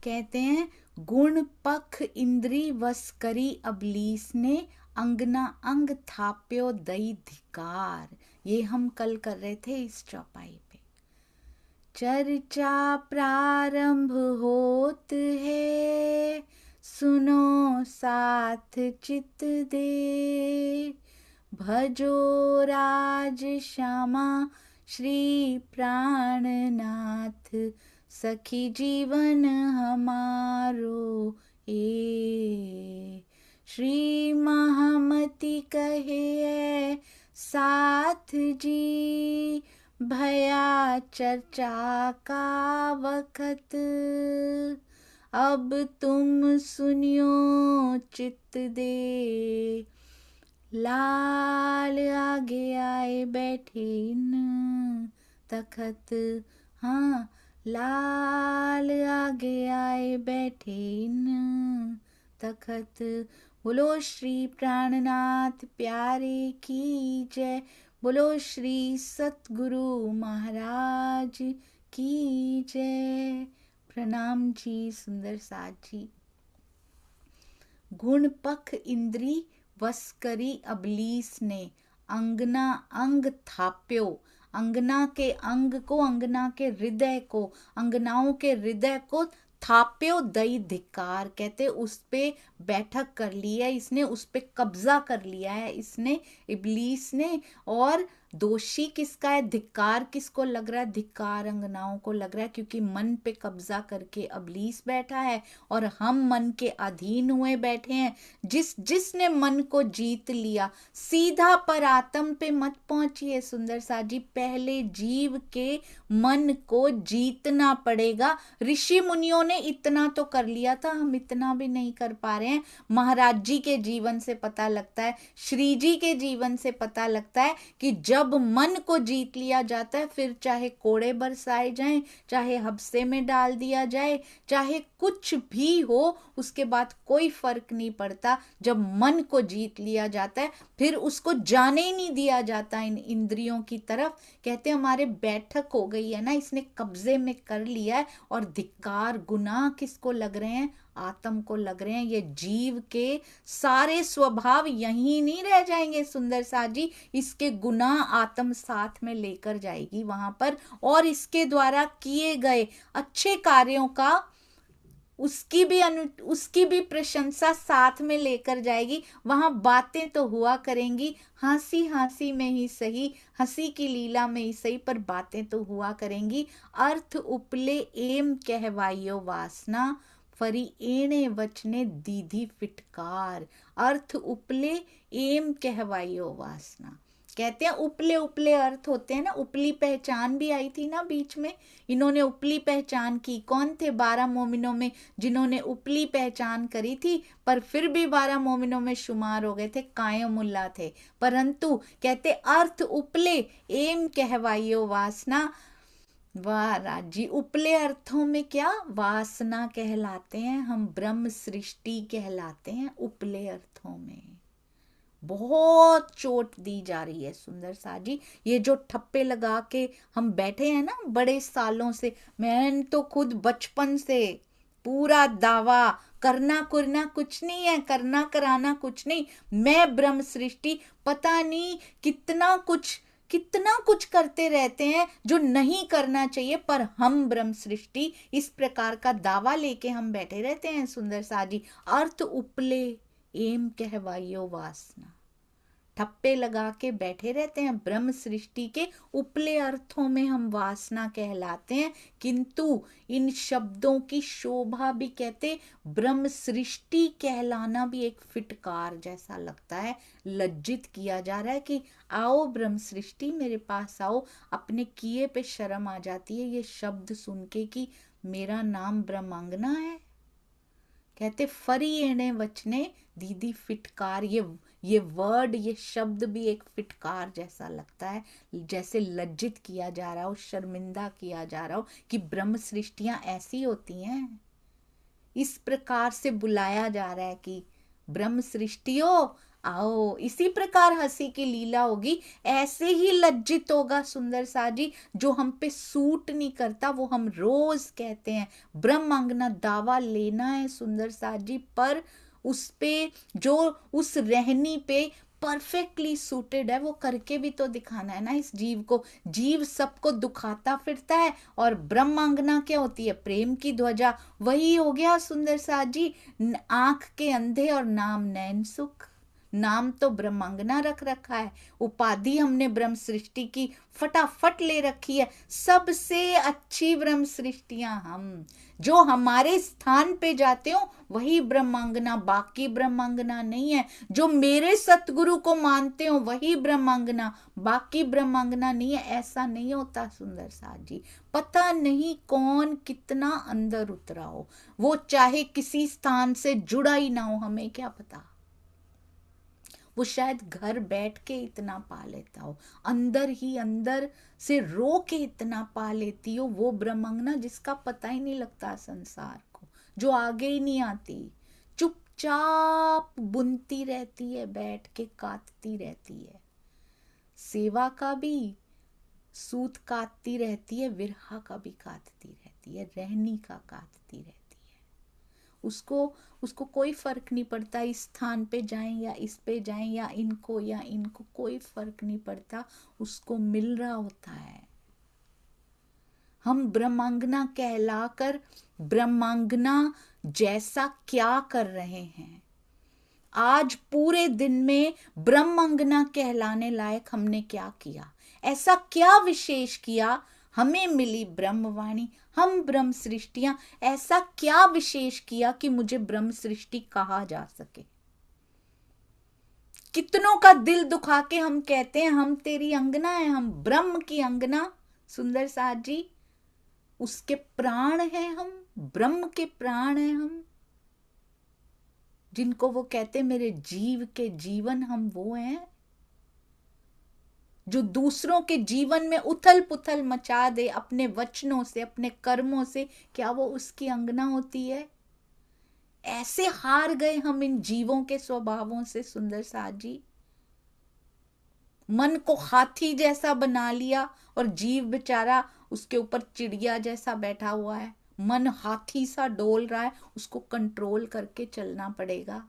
कहते हैं गुण पख इंद्री वस करी अबलीस ने, अंगना अंग थाप्यो दई धिकार। ये हम कल कर रहे थे इस चौपाई पे। चर्चा प्रारंभ होत है, सुनो साथ चित दे, भजो राज श्यामा श्री प्राणनाथ, सखी जीवन हमारो ए। श्री महामति कहे साथ जी, भया चर्चा का वखत, अब तुम सुनियो चित दे। लाल आगे आए बैठे न तखत, हाँ लाल आगे आए बैठे न तखत। बोलो श्री प्राणनाथ प्यारे की जय, बोलो श्री सतगुरु महाराज की जय। प्रणाम जी सुंदर साथ जी। गुण पख इंद्री वस करी अबलीस ने, अंगना अंग थाप्यो। अंगना के अंग को, अंगना के हृदय को, अंगनाओं के हृदय को थाप्यो दई धिक्कार। कहते उस पे बैठक कर ली है इसने, उस पे कब्जा कर लिया है इसने, इबलीस ने। और दोषी किसका है, धिक्कार किसको लग रहा है, धिक्कार अंगनाओं को लग रहा है, क्योंकि मन पे कब्जा करके अबलीस बैठा है और हम मन के अधीन हुए बैठे हैं। जिसने मन को जीत लिया, सीधा पर आत्म पे मत पहुंचिए सुंदर साथ जी, पहले जीव के मन को जीतना पड़ेगा। ऋषि मुनियों ने इतना तो कर लिया था, हम इतना भी नहीं कर पा रहे हैं। महाराज जी के जीवन से पता लगता है, श्री जी के जीवन से पता लगता है कि जब मन को जीत लिया जाता है, फिर चाहे कोड़े बरसाए जाएं, चाहे हबसे में डाल दिया जाए, चाहे कुछ भी हो, उसके बाद कोई फर्क नहीं पड़ता। जब मन को जीत लिया जाता है, फिर उसको जाने ही नहीं दिया जाता इन इंद्रियों की तरफ। कहते हमारे बैठक हो गई है ना, इसने कब्जे में कर लिया है। और धिक्कार गुनाह किसको लग रहे हैं, आत्म को लग रहे हैं। ये जीव के सारे स्वभाव यहीं नहीं रह जाएंगे सुंदर साथ जी, इसके गुनाह आत्म साथ में लेकर जाएगी वहां पर, और इसके द्वारा किए गए अच्छे कार्यों का उसकी भी प्रशंसा साथ में लेकर जाएगी। वहां बातें तो हुआ करेंगी, हंसी हंसी में ही सही, हंसी की लीला में ही सही, पर बातें तो हुआ करेंगी। अर्थ उपले एम कहवाइयो वासना, फरी एणे वचने दीधी फिटकार। अर्थ उपले एम कहवाइयो वासना। कहते हैं उपले उपले अर्थ होते हैं ना। उपली पहचान भी आई थी ना बीच में, इन्होंने उपली पहचान की। कौन थे 12 मोमिनों में जिन्होंने उपली पहचान करी थी, पर फिर भी 12 मोमिनों में शुमार हो गए थे, कायमुल्ला थे। परंतु कहते अर्थ उपले एम कहवाइयो वासना। वाह राजी, उपले अर्थों में क्या, वासना कहलाते हैं हम, ब्रह्म सृष्टि कहलाते हैं उपले अर्थों में। बहुत चोट दी जा रही है सुंदर सा जी। ये जो ठप्पे लगा के हम बैठे हैं ना बड़े सालों से, मैं तो खुद बचपन से पूरा दावा, करना करना कुछ नहीं है, करना कराना कुछ नहीं, मैं ब्रह्म सृष्टि, पता नहीं कितना कुछ करते रहते हैं जो नहीं करना चाहिए, पर हम ब्रह्म सृष्टि, इस प्रकार का दावा लेके हम बैठे रहते हैं सुंदर सा जी। अर्थ उपले एम कहवाइयो वासना, ठप्पे लगा के बैठे रहते हैं। ब्रह्म सृष्टि के उपले अर्थों में हम वासना कहलाते हैं, किंतु इन शब्दों की शोभा भी, कहते ब्रह्म सृष्टि कहलाना भी एक फिटकार जैसा लगता है। लज्जित किया जा रहा है कि आओ ब्रह्म सृष्टि मेरे पास आओ। अपने किए पे शर्म आ जाती है ये शब्द सुन के कि मेरा नाम ब्रह्मांगना है। कहते फरी एणे वचने दीदी फिटकार। ये वर्ड, ये शब्द भी एक फिटकार जैसा लगता है, जैसे लज्जित किया जा रहा हो, शर्मिंदा किया जा रहा हो कि ब्रह्म सृष्टियां ऐसी होती हैं। इस प्रकार से बुलाया जा रहा है कि ब्रह्म सृष्टियों आओ, इसी प्रकार हंसी की लीला होगी। ऐसे ही लज्जित होगा सुंदर सा जी, जो हम पे सूट नहीं करता वो हम रोज कहते हैं। ब्रह्मांगना दावा लेना है सुंदर सा जी, पर उस पे जो उस रहनी पे परफेक्टली सूटेड है वो करके भी तो दिखाना है ना इस जीव को। जीव सबको दुखाता फिरता है, और ब्रह्मांगना क्या होती है? प्रेम की ध्वजा। वही हो गया सुंदर सा जी, आंख के अंधे और नाम नैन सुख। नाम तो ब्रह्मांगना रख रखा है, उपाधि हमने ब्रह्म सृष्टि की फटाफट ले रखी है। सबसे अच्छी ब्रह्म सृष्टियां हम, जो हमारे स्थान पे जाते हो वही ब्रह्मांगना, बाकी ब्रह्मांगना नहीं है। जो मेरे सतगुरु को मानते हो वही ब्रह्मांगना, बाकी ब्रह्मांगना नहीं है। ऐसा नहीं होता सुंदर सा जी। पता नहीं कौन कितना अंदर उतरा हो, वो चाहे किसी स्थान से जुड़ा ही ना हो, हमें क्या पता। वो शायद घर बैठ के इतना पा लेता हो, अंदर ही अंदर से रो के इतना पा लेती हो। वो ब्रह्मांगना जिसका पता ही नहीं लगता संसार को, जो आगे ही नहीं आती, चुपचाप बुनती रहती है, बैठ के काटती रहती है। सेवा का भी सूत काटती रहती है, विरहा का भी काटती रहती है, रहनी का काटती रहती है। उसको उसको कोई फर्क नहीं पड़ता इस स्थान पे जाएं या इस पे जाएं, या इनको कोई फर्क नहीं पड़ता, उसको मिल रहा होता है। हम ब्रह्मांगना कहलाकर ब्रह्मांगना जैसा क्या कर रहे हैं? आज पूरे दिन में ब्रह्मांगना कहलाने लायक हमने क्या किया? ऐसा क्या विशेष किया? हमें मिली ब्रह्मवाणी, हम ब्रह्म सृष्टियां, ऐसा क्या विशेष किया कि मुझे ब्रह्म सृष्टि कहा जा सके? कितनों का दिल दुखा के हम कहते हैं हम तेरी अंगना है, हम ब्रह्म की अंगना। सुंदर साथ जी, उसके प्राण हैं हम, ब्रह्म के प्राण हैं हम, जिनको वो कहते मेरे जीव के जीवन, हम वो हैं। जो दूसरों के जीवन में उथल पुथल मचा दे अपने वचनों से, अपने कर्मों से, क्या वो उसकी अंगना होती है? ऐसे हार गए हम इन जीवों के स्वभावों से सुंदर साथ जी। मन को हाथी जैसा बना लिया और जीव बेचारा उसके ऊपर चिड़िया जैसा बैठा हुआ है। मन हाथी सा डोल रहा है, उसको कंट्रोल करके चलना पड़ेगा।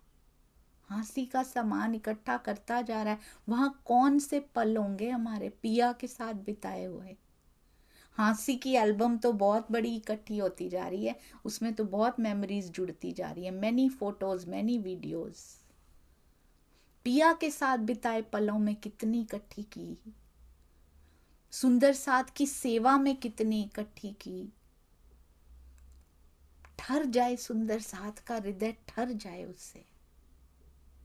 हंसी का सामान इकट्ठा करता जा रहा है। वहां कौन से पल होंगे हमारे पिया के साथ बिताए हुए? हंसी की एल्बम तो बहुत बड़ी इकट्ठी होती जा रही है, उसमें तो बहुत मेमोरीज जुड़ती जा रही है, मैनी फोटोज, मैनी वीडियोस। पिया के साथ बिताए पलों में कितनी इकट्ठी की, सुंदर साथ की सेवा में कितनी इकट्ठी की। ठर जाए सुंदर साथ का हृदय, ठर जाए उससे।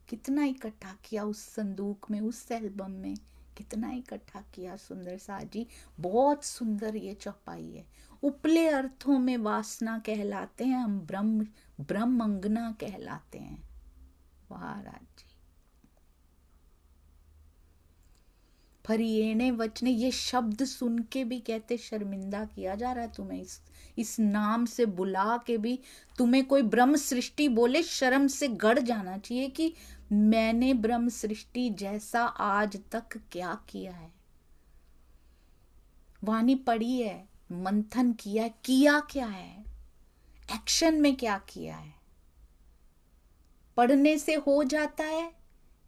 कितना इकट्ठा किया उस संदूक में, उस एल्बम में कितना इकट्ठा किया सुंदर साथ जी। बहुत सुंदर ये चौपाई है। उपले अर्थों में वासना कहलाते हैं हम, ब्रह्मंगना कहलाते हैं। वाह राज जी। फरियेणे वचने, ये शब्द सुन के भी कहते शर्मिंदा किया जा रहा है तुम्हें, इस नाम से बुला के भी तुम्हें कोई ब्रह्म सृष्टि बोले शर्म से गड़ जाना चाहिए कि मैंने ब्रह्म सृष्टि जैसा आज तक क्या किया है। वाणी पढ़ी है, मंथन किया है, किया क्या है, एक्शन में क्या किया है? पढ़ने से हो जाता है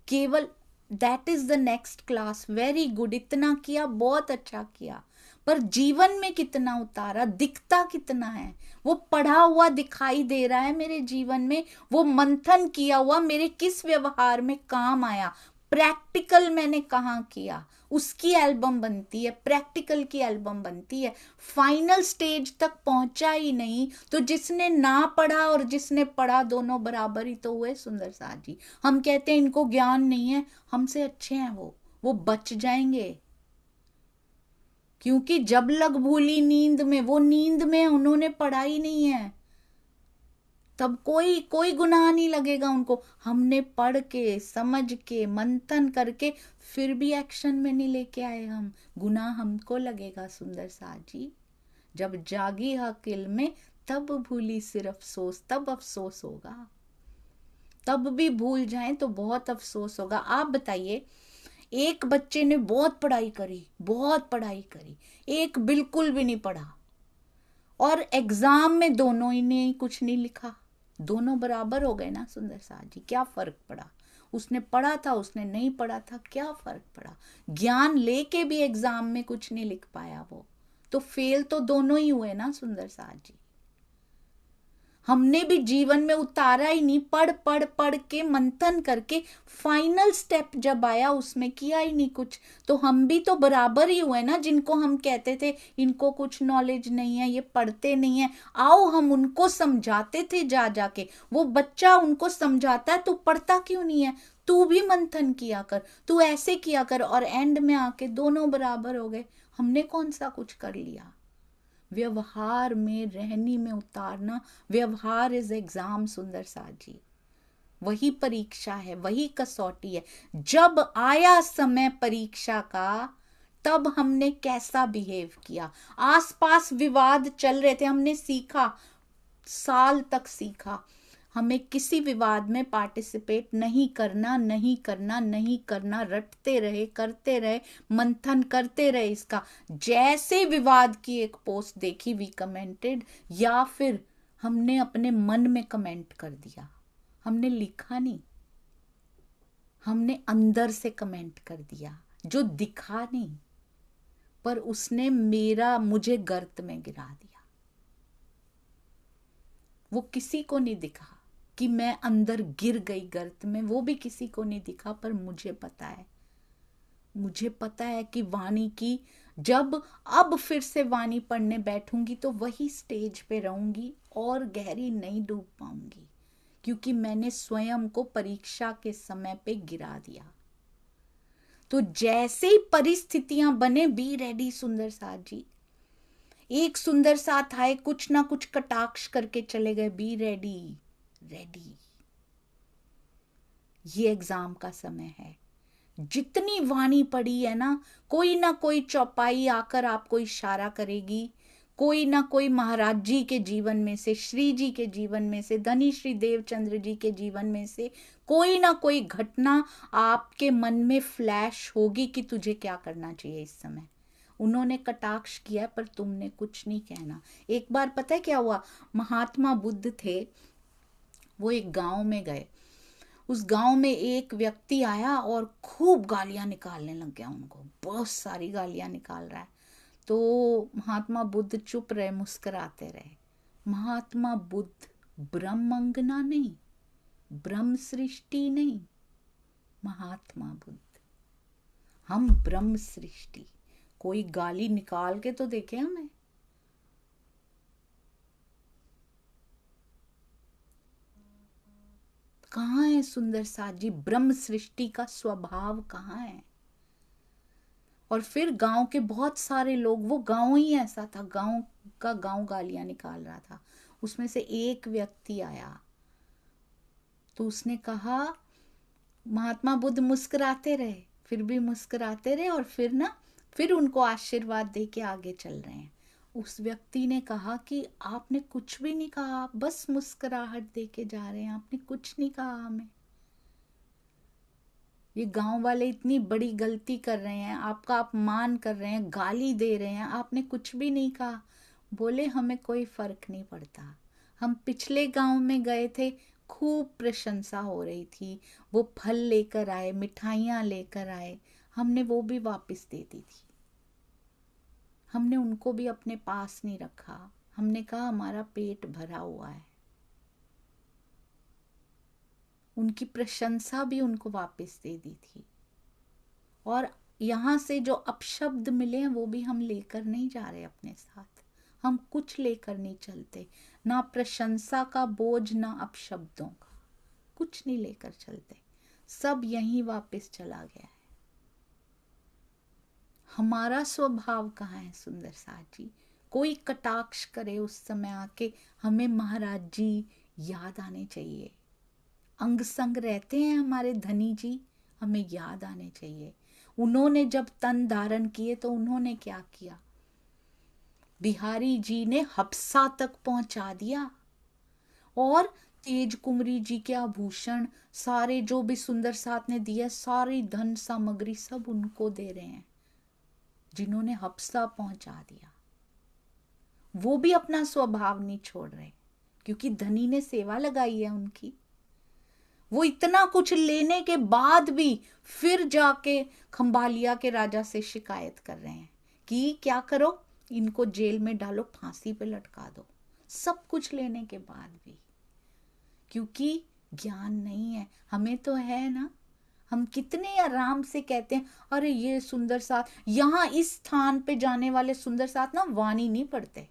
केवल, that is the next class, very good, इतना किया, बहुत अच्छा किया, पर जीवन में कितना उतारा, दिखता कितना है? वो पढ़ा हुआ दिखाई दे रहा है मेरे जीवन में? वो मंथन किया हुआ मेरे किस व्यवहार में काम आया? प्रैक्टिकल मैंने कहाँ किया? उसकी एल्बम बनती है, प्रैक्टिकल की एल्बम बनती है। फाइनल स्टेज तक पहुंचा ही नहीं तो जिसने ना पढ़ा और जिसने पढ़ा दोनों बराबर ही तो हुए सुंदर साथ जी। हम कहते हैं इनको ज्ञान नहीं है, हमसे अच्छे हैं वो बच जाएंगे, क्योंकि जब लग भूली नींद में, वो नींद में उन्होंने पढ़ा ही नहीं है, तब कोई गुनाह नहीं लगेगा उनको। हमने पढ़ के समझ के मंथन करके फिर भी एक्शन में नहीं लेके आए, हम गुनाह हमको लगेगा सुंदर साथ जी। जब जागी अकिल में तब भूली सिर्फ अफसोस, तब अफसोस होगा, तब भी भूल जाएं तो बहुत अफसोस होगा। आप बताइए, एक बच्चे ने बहुत पढ़ाई करी, बहुत पढ़ाई करी, एक बिल्कुल भी नहीं पढ़ा, और एग्जाम में दोनों ही ने कुछ नहीं लिखा, दोनों बराबर हो गए ना सुंदर साथ जी। क्या फर्क पड़ा? उसने पढ़ा था, उसने नहीं पढ़ा था, क्या फर्क पड़ा? ज्ञान लेके भी एग्जाम में कुछ नहीं लिख पाया वो, तो फेल तो दोनों ही हुए ना सुंदर साथ जी। हमने भी जीवन में उतारा ही नहीं, पढ़ पढ़ पढ़ के मंथन करके फाइनल स्टेप जब आया उसमें किया ही नहीं कुछ, तो हम भी तो बराबर ही हुए ना। जिनको हम कहते थे इनको कुछ नॉलेज नहीं है, ये पढ़ते नहीं है, आओ हम उनको समझाते थे जा जाके। वो बच्चा उनको समझाता है, तू पढ़ता क्यों नहीं है, तू भी मंथन किया कर, तू ऐसे किया कर, और एंड में आके दोनों बराबर हो गए। हमने कौन सा कुछ कर लिया? व्यवहार में, रहनी में उतारना, व्यवहार इज एग्जाम सुंदर साथ जी। वही परीक्षा है, वही कसौटी है। जब आया समय परीक्षा का, तब हमने कैसा बिहेव किया। आसपास विवाद चल रहे थे, हमने सीखा, साल तक सीखा, हमें किसी विवाद में पार्टिसिपेट नहीं करना, नहीं करना, नहीं करना। रटते रहे, करते रहे, मंथन करते रहे इसका। जैसे विवाद की एक पोस्ट देखी, वी कमेंटेड, या फिर हमने अपने मन में कमेंट कर दिया, हमने लिखा नहीं, हमने अंदर से कमेंट कर दिया, जो दिखा नहीं, पर उसने मुझे गर्त में गिरा दिया। वो किसी को नहीं दिखा कि मैं अंदर गिर गई गर्त में, वो भी किसी को नहीं दिखा, पर मुझे पता है, मुझे पता है कि वाणी की, जब अब फिर से वाणी पढ़ने बैठूंगी तो वही स्टेज पे रहूंगी और गहरी नहीं डूब पाऊंगी, क्योंकि मैंने स्वयं को परीक्षा के समय पे गिरा दिया। तो जैसे ही परिस्थितियां बने, बी रेडी सुंदर साथ जी। एक सुंदर साथ आए, कुछ ना कुछ कटाक्ष करके चले गए, बी रेडी, रेडी। ये एग्जाम का समय है। जितनी वाणी पड़ी है ना कोई चौपाई आकर आपको इशारा करेगी, कोई ना कोई महाराज जी के जीवन में से, श्री जी के जीवन में से, धनी श्री देवचंद्र जी के जीवन में से कोई ना कोई घटना आपके मन में फ्लैश होगी कि तुझे क्या करना चाहिए इस समय। उन्होंने कटाक्ष किया, पर तुमने कुछ नहीं कहना। एक बार पता है क्या हुआ? महात्मा बुद्ध थे, वो एक गांव में गए। उस गांव में एक व्यक्ति आया और खूब गालियां निकालने लग गया उनको, बहुत सारी गालियां निकाल रहा है। तो महात्मा बुद्ध चुप रहे, मुस्कुराते रहे। महात्मा बुद्ध ब्रह्मंगना नहीं, ब्रह्म सृष्टि नहीं, महात्मा बुद्ध। हम ब्रह्म सृष्टि। कोई गाली निकाल के तो देखे हमें। कहाँ है सुंदर साथ जी? ब्रह्म सृष्टि का स्वभाव कहाँ है? और फिर गांव के बहुत सारे लोग, वो गांव ही ऐसा था, गांव का गांव गालियां निकाल रहा था। उसमें से एक व्यक्ति आया, तो उसने कहा, महात्मा बुद्ध मुस्कुराते रहे, फिर भी मुस्कुराते रहे, और फिर उनको आशीर्वाद दे के आगे चल रहे हैं। उस व्यक्ति ने कहा कि आपने कुछ भी नहीं कहा, आप बस मुस्कुराहट दे के जा रहे हैं, आपने कुछ नहीं कहा हमें। ये गांव वाले इतनी बड़ी गलती कर रहे हैं, आपका अपमान कर रहे हैं, गाली दे रहे हैं, आपने कुछ भी नहीं कहा। बोले, हमें कोई फर्क नहीं पड़ता। हम पिछले गांव में गए थे, खूब प्रशंसा हो रही थी, वो फल लेकर आए, मिठाइयाँ लेकर आए, हमने वो भी वापस दे दी थी। हमने उनको भी अपने पास नहीं रखा, हमने कहा हमारा पेट भरा हुआ है। उनकी प्रशंसा भी उनको वापस दे दी थी। और यहाँ से जो अपशब्द मिले हैं वो भी हम लेकर नहीं जा रहे अपने साथ। हम कुछ लेकर नहीं चलते, ना प्रशंसा का बोझ, ना अपशब्दों का, कुछ नहीं लेकर चलते, सब यहीं वापस चला गया है। हमारा स्वभाव कहाँ है सुंदर साथ जी? कोई कटाक्ष करे उस समय आके, हमें महाराज जी याद आने चाहिए। अंग संग रहते हैं हमारे धनी जी, हमें याद आने चाहिए। उन्होंने जब तन धारण किए तो उन्होंने क्या किया? बिहारी जी ने हबसा तक पहुंचा दिया, और तेज कुंवरी जी के आभूषण सारे जो भी सुंदर साथ ने दिया, सारी धन सामग्री सब उनको दे रहे हैं जिन्होंने हफ्सा पहुंचा दिया। वो भी अपना स्वभाव नहीं छोड़ रहे क्योंकि धनी ने सेवा लगाई है उनकी। वो इतना कुछ लेने के बाद भी फिर जाके खंभालिया के राजा से शिकायत कर रहे हैं कि क्या करो, इनको जेल में डालो, फांसी पे लटका दो, सब कुछ लेने के बाद भी, क्योंकि ज्ञान नहीं है। हमें तो है ना, हम कितने आराम से कहते हैं अरे ये सुंदर साथ, यहां इस स्थान पे जाने वाले सुंदर साथ ना वाणी नहीं पढ़ते,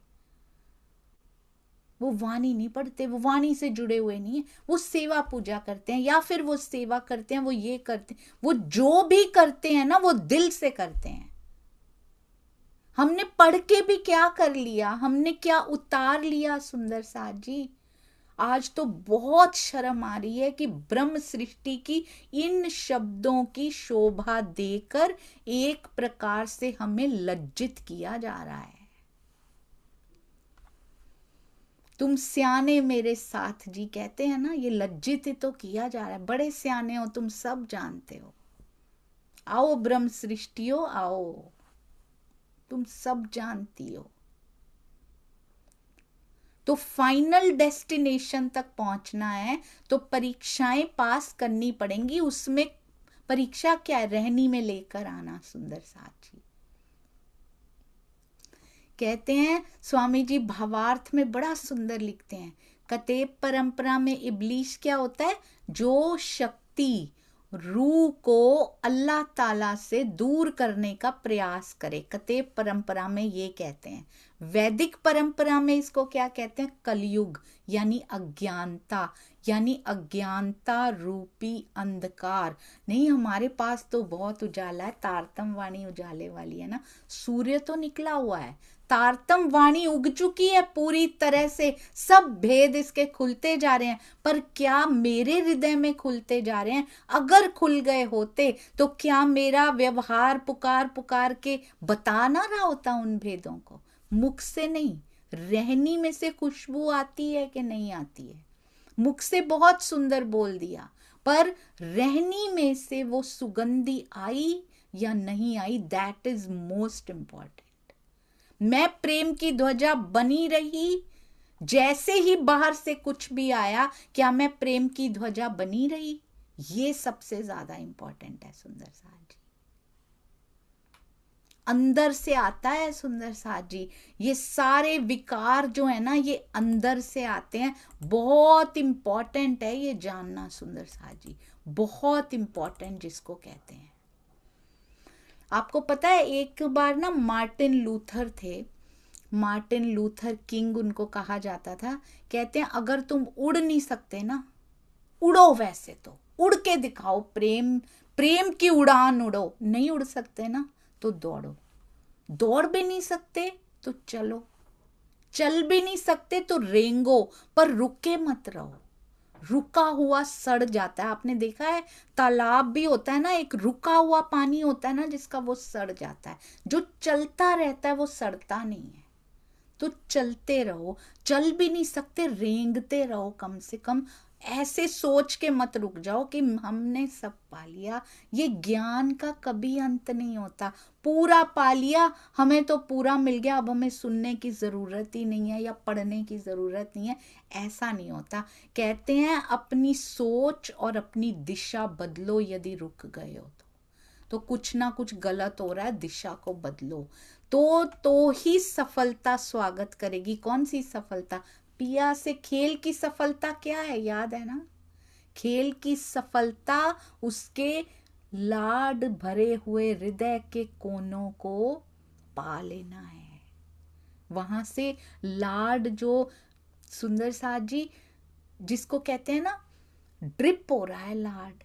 वो वाणी नहीं पढ़ते, वो वाणी से जुड़े हुए नहीं है, वो सेवा पूजा करते हैं, या फिर वो सेवा करते हैं, वो ये करते हैं, वो जो भी करते हैं ना वो दिल से करते हैं। हमने पढ़ के भी क्या कर लिया, हमने क्या उतार लिया सुंदर साथ जी। आज तो बहुत शर्म आ रही है कि ब्रह्म सृष्टि की इन शब्दों की शोभा देकर एक प्रकार से हमें लज्जित किया जा रहा है। तुम सियाने मेरे साथ जी कहते हैं ना, ये लज्जित ही तो किया जा रहा है। बड़े सियाने हो तुम, सब जानते हो। आओ ब्रह्म सृष्टियो आओ, तुम सब जानती हो। तो फाइनल डेस्टिनेशन तक पहुंचना है तो परीक्षाएं पास करनी पड़ेंगी। उसमें परीक्षा क्या है, रहनी में लेकर आना। सुंदर साथ जी कहते हैं, स्वामी जी भावार्थ में बड़ा सुंदर लिखते हैं, कतेब परंपरा में इब्लीस क्या होता है, जो शक्ति रूह को अल्लाह ताला से दूर करने का प्रयास करे। कतेब परंपरा में ये कहते हैं। वैदिक परंपरा में इसको क्या कहते हैं, कलयुग, यानी अज्ञानता, यानी अज्ञानता रूपी अंधकार। नहीं, हमारे पास तो बहुत उजाला है, तारतम वाणी उजाले वाली है ना, सूर्य तो निकला हुआ है, तारतम वाणी उग चुकी है पूरी तरह से, सब भेद इसके खुलते जा रहे हैं। पर क्या मेरे हृदय में खुलते जा रहे हैं? अगर खुल गए होते तो क्या मेरा व्यवहार पुकार पुकार के बता ना रहा होता उन भेदों को? मुख से नहीं, रहनी में से खुशबू आती है कि नहीं आती है? मुख से बहुत सुंदर बोल दिया, पर रहनी में से वो सुगंधी आई या नहीं आई, दैट इज मोस्ट इंपॉर्टेंट। मैं प्रेम की ध्वजा बनी रही, जैसे ही बाहर से कुछ भी आया, क्या मैं प्रेम की ध्वजा बनी रही? ये सबसे ज्यादा इंपॉर्टेंट है सुंदर साथ जी। अंदर से आता है सुंदर साथ जी। ये सारे विकार जो है ना, ये अंदर से आते हैं। बहुत इंपॉर्टेंट है ये जानना सुंदर साथ जी, बहुत इंपॉर्टेंट जिसको कहते हैं। आपको पता है एक बार ना मार्टिन लूथर थे, मार्टिन लूथर किंग उनको कहा जाता था। कहते हैं अगर तुम उड़ नहीं सकते ना, उड़ो, वैसे तो उड़ के दिखाओ, प्रेम प्रेम की उड़ान उड़ो। नहीं उड़ सकते ना तो दौड़ो, दौड़ भी नहीं सकते तो चलो, चल भी नहीं सकते तो रेंगो, पर रुके मत रहो। रुका हुआ सड़ जाता है। आपने देखा है तालाब भी होता है ना, एक रुका हुआ पानी होता है ना जिसका, वो सड़ जाता है। जो चलता रहता है वो सड़ता नहीं है। तो चलते रहो, चल भी नहीं सकते रेंगते रहो कम से कम। ऐसे सोच के मत रुक जाओ कि हमने सब पा लिया। ये ज्ञान का कभी अंत नहीं होता। पूरा पा लिया, हमें तो पूरा मिल गया, अब हमें सुनने की जरूरत ही नहीं है या पढ़ने की जरूरत नहीं है, ऐसा नहीं होता। कहते हैं अपनी सोच और अपनी दिशा बदलो, यदि रुक गए हो तो कुछ ना कुछ गलत हो रहा है, दिशा को बदलो। तो ही सफलता स्वागत करेगी। कौन सी सफलता? पिया से खेल की सफलता क्या है, याद है ना? खेल की सफलता उसके लाड भरे हुए हृदय के कोनों को पा लेना है। वहां से लाड जो सुंदर साथ जी जिसको कहते हैं ना, ड्रिप हो रहा है लाड,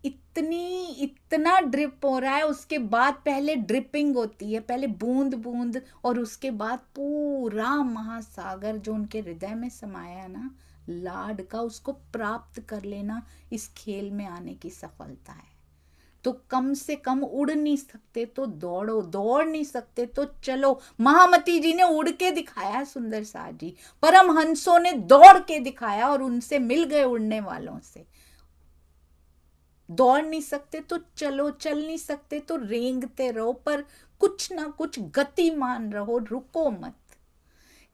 इतना ड्रिप हो रहा है। उसके बाद पहले ड्रिपिंग होती है, पहले बूंद बूंद, और उसके बाद पूरा महासागर जो उनके हृदय में समाया है ना लाड का, उसको प्राप्त कर लेना इस खेल में आने की सफलता है। तो कम से कम उड़ नहीं सकते तो दौड़ो, दौड़ नहीं सकते तो चलो। महामती जी ने उड़ के दिखाया सुंदर साज जी, परमहंसों ने दौड़ के दिखाया और उनसे मिल गए उड़ने वालों से। दौड़ नहीं सकते तो चलो, चल नहीं सकते तो रेंगते रहो, पर कुछ ना कुछ गतिमान रहो, रुको मत।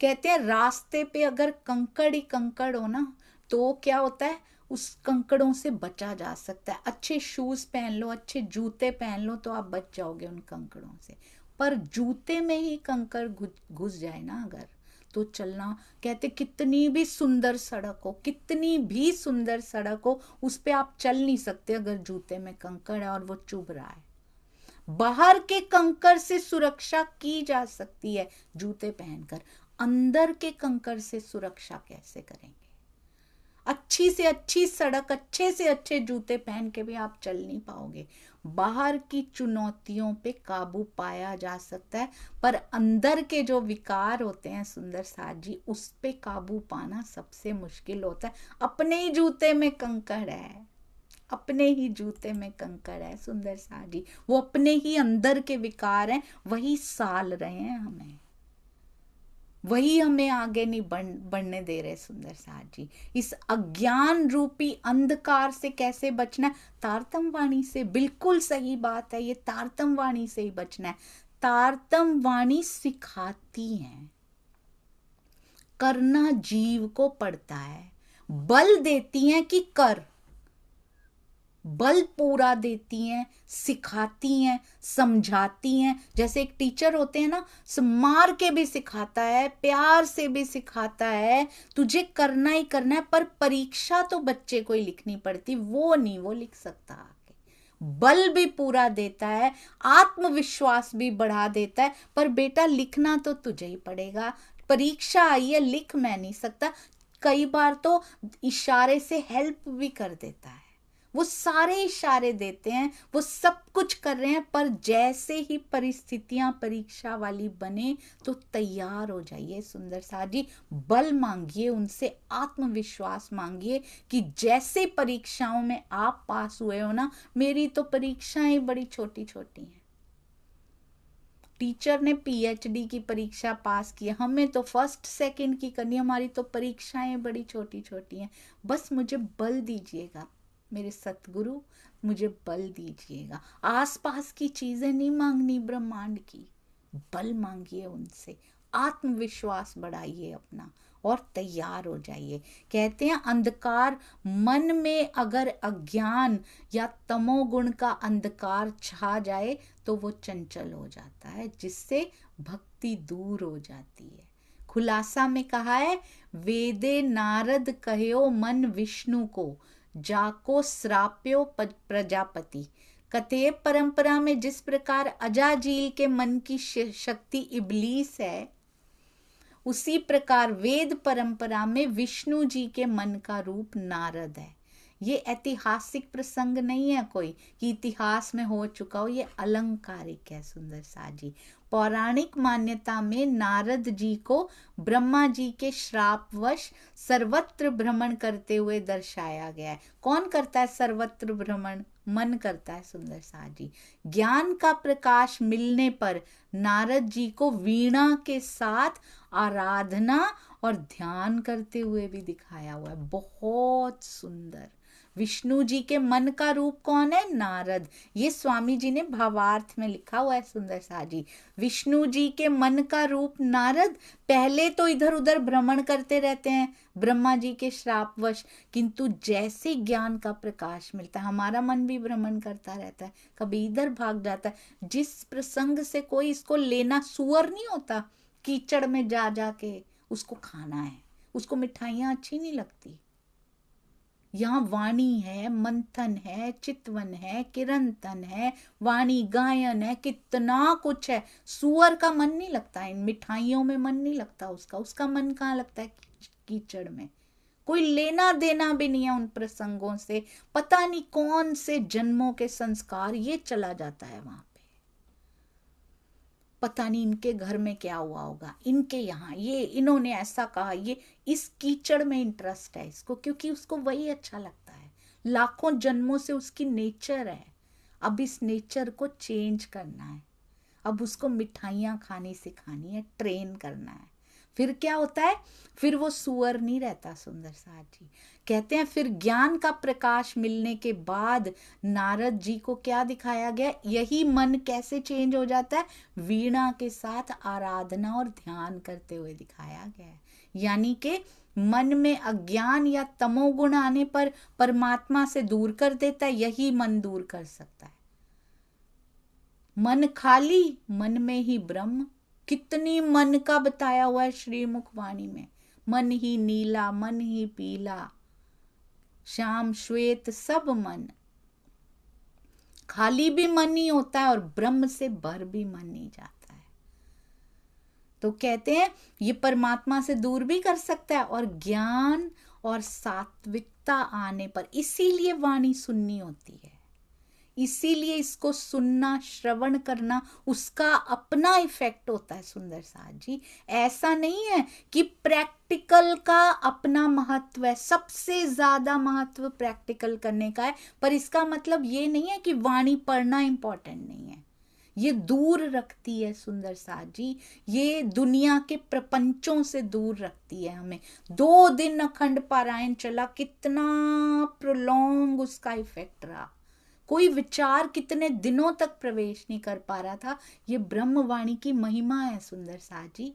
कहते हैं रास्ते पे अगर कंकड़ ही कंकड़ हो ना, तो क्या होता है, उस कंकड़ों से बचा जा सकता है। अच्छे शूज पहन लो, अच्छे जूते पहन लो, तो आप बच जाओगे उन कंकड़ों से। पर जूते में ही कंकड़ घुस जाए ना अगर, तो चलना, कहते कितनी भी सुंदर सड़क हो, कितनी भी सुंदर सड़क हो, उस पे आप चल नहीं सकते अगर जूते में कंकड़ है और वो चुभ रहा है। बाहर के कंकड़ से सुरक्षा की जा सकती है जूते पहनकर, अंदर के कंकड़ से सुरक्षा कैसे करेंगे? अच्छी से अच्छी सड़क, अच्छे से अच्छे जूते पहन के भी आप चल नहीं पाओगे। बाहर की चुनौतियों पे काबू पाया जा सकता है, पर अंदर के जो विकार होते हैं सुंदर साज जी, उस पे काबू पाना सबसे मुश्किल होता है। अपने ही जूते में कंकड़ है, अपने ही जूते में कंकड़ है सुंदर साज जी, वो अपने ही अंदर के विकार हैं, वही साल रहे हैं हमें, वही हमें आगे नहीं बढ़ने दे रहे सुंदर साज जी। इस अज्ञान रूपी अंधकार से कैसे बचना है? तारतम वाणी से। बिल्कुल सही बात है, ये तारतम वाणी से ही बचना है। तारतम वाणी सिखाती है, करना जीव को पड़ता है, बल देती हैं कि कर, बल पूरा देती हैं, सिखाती हैं, समझाती हैं। जैसे एक टीचर होते हैं ना, मार के भी सिखाता है, प्यार से भी सिखाता है, तुझे करना ही करना है, पर परीक्षा तो बच्चे को ही लिखनी पड़ती, वो नहीं वो लिख सकता आगे। बल भी पूरा देता है, आत्मविश्वास भी बढ़ा देता है, पर बेटा लिखना तो तुझे ही पड़ेगा, परीक्षा आई है, लिख मैं नहीं सकता। कई बार तो इशारे से हेल्प भी कर देता है, वो सारे इशारे देते हैं, वो सब कुछ कर रहे हैं, पर जैसे ही परिस्थितियां परीक्षा वाली बने तो तैयार हो जाइए सुंदर साज जी। बल मांगिए उनसे, आत्मविश्वास मांगिए कि जैसे परीक्षाओं में आप पास हुए हो ना, मेरी तो परीक्षाएं बड़ी छोटी छोटी हैं। टीचर ने पीएचडी की परीक्षा पास की, हमें तो फर्स्ट सेकंड की करनी, हमारी तो परीक्षाएं बड़ी छोटी छोटी हैं। बस मुझे बल दीजिएगा मेरे सतगुरु, मुझे बल दीजिएगा। आसपास की चीजें नहीं मांगनी ब्रह्मांड की, बल मांगिए उनसे, आत्मविश्वास बढ़ाइए अपना और तैयार हो जाइए। कहते हैं अंधकार मन में अगर अज्ञान या तमोगुण का अंधकार छा जाए तो वो चंचल हो जाता है, जिससे भक्ति दूर हो जाती है। खुलासा में कहा है, वेदे नारद कहो मन विष्णु को, जाको श्राप्यो प्रजापति। कथेय परंपरा में जिस प्रकार अजाजील के मन की शक्ति इबलीस है, उसी प्रकार वेद परंपरा में विष्णु जी के मन का रूप नारद है। ये ऐतिहासिक प्रसंग नहीं है कोई कि इतिहास में हो चुका हो, ये अलंकारिक है सुंदर साज जी। पौराणिक मान्यता में नारद जी को ब्रह्मा जी के श्रापवश सर्वत्र भ्रमण करते हुए दर्शाया गया है। कौन करता है सर्वत्र भ्रमण? मन करता है सुंदर साज जी। ज्ञान का प्रकाश मिलने पर नारद जी को वीणा के साथ आराधना और ध्यान करते हुए भी दिखाया हुआ है, बहुत सुंदर। विष्णु जी के मन का रूप कौन है? नारद। ये स्वामी जी ने भावार्थ में लिखा हुआ है सुंदर साज जी। विष्णु जी के मन का रूप नारद पहले तो इधर उधर भ्रमण करते रहते हैं ब्रह्मा जी के श्रापवश, किंतु जैसे ज्ञान का प्रकाश मिलता है हमारा मन भी भ्रमण करता रहता है, कभी इधर भाग जाता है। जिस प्रसंग से कोई इसको लेना, सुअर नहीं होता कीचड़ में जा जाके उसको खाना है, उसको मिठाइयां अच्छी नहीं लगती। यहाँ वाणी है, मंथन है, चितवन है, किरंतन है, वाणी गायन है, कितना कुछ है। सुअर का मन नहीं लगता इन मिठाइयों में, मन नहीं लगता उसका, उसका मन कहाँ लगता है? कीचड़ में। कोई लेना देना भी नहीं है उन प्रसंगों से, पता नहीं कौन से जन्मों के संस्कार ये चला जाता है वहां पे, पता नहीं इनके घर में क्या हुआ होगा, इनके यहाँ ये इन्होंने ऐसा कहा, ये इस कीचड़ में इंटरेस्ट है इसको, क्योंकि उसको वही अच्छा लगता है, लाखों जन्मों से उसकी नेचर है। अब इस नेचर को चेंज करना है, अब उसको मिठाइयाँ खानी सिखानी है, ट्रेन करना है। फिर क्या होता है, फिर वो सुअर नहीं रहता। सुंदर साथ जी कहते हैं फिर ज्ञान का प्रकाश मिलने के बाद नारद जी को क्या दिखाया गया, यही मन कैसे चेंज हो जाता है, वीणा के साथ आराधना और ध्यान करते हुए दिखाया गया है। यानी कि मन में अज्ञान या तमोगुण आने पर परमात्मा से दूर कर देता है, यही मन दूर कर सकता है। मन खाली, मन में ही ब्रह्म। कितनी मन का बताया हुआ है श्रीमुख वाणी में, मन ही नीला, मन ही पीला, श्याम श्वेत सब मन। खाली भी मन ही होता है और ब्रह्म से भर भी मन ही जाता है। तो कहते हैं ये परमात्मा से दूर भी कर सकता है, और ज्ञान और सात्विकता आने पर, इसीलिए वाणी सुननी होती है, इसीलिए इसको सुनना, श्रवण करना, उसका अपना इफेक्ट होता है। सुंदर साथ जी ऐसा नहीं है कि प्रैक्टिकल का अपना महत्व है, सबसे ज्यादा महत्व प्रैक्टिकल करने का है, पर इसका मतलब ये नहीं है कि वाणी पढ़ना इंपॉर्टेंट नहीं है। ये दूर रखती है सुंदर साथ जी, ये दुनिया के प्रपंचों से दूर रखती है हमें। 2 दिन अखंड पारायण चला, कितना प्रोलॉन्ग उसका इफेक्ट रहा, कोई विचार कितने दिनों तक प्रवेश नहीं कर पा रहा था। ये ब्रह्मवाणी की महिमा है सुंदर साथ जी।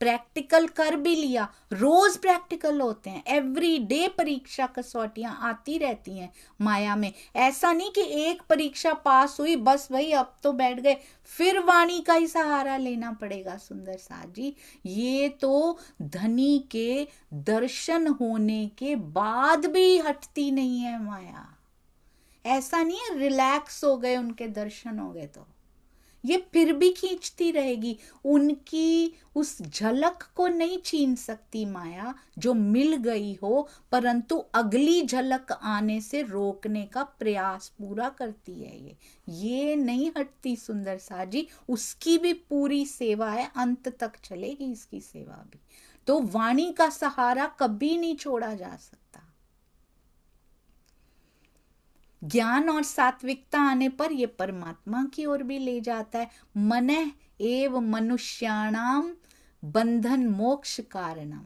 प्रैक्टिकल कर भी लिया, रोज प्रैक्टिकल होते हैं, एवरी डे परीक्षा कसौटियां आती रहती हैं माया में। ऐसा नहीं कि एक परीक्षा पास हुई बस वही अब तो बैठ गए, फिर वाणी का ही सहारा लेना पड़ेगा। सुंदर साथ जी ये तो धनी के दर्शन होने के बाद भी हटती नहीं है माया। ऐसा नहीं है रिलैक्स हो गए, उनके दर्शन हो गए तो ये फिर भी खींचती रहेगी। उनकी उस झलक को नहीं छीन सकती माया जो मिल गई हो, परंतु अगली झलक आने से रोकने का प्रयास पूरा करती है। ये नहीं हटती सुंदर साथ जी, उसकी भी पूरी सेवा है, अंत तक चलेगी इसकी सेवा भी। तो वाणी का सहारा कभी नहीं छोड़ा जा सकता। ज्ञान और सात्विकता आने पर यह परमात्मा की ओर भी ले जाता है। मनः एव मनुष्याणाम बंधन मोक्ष कारणम।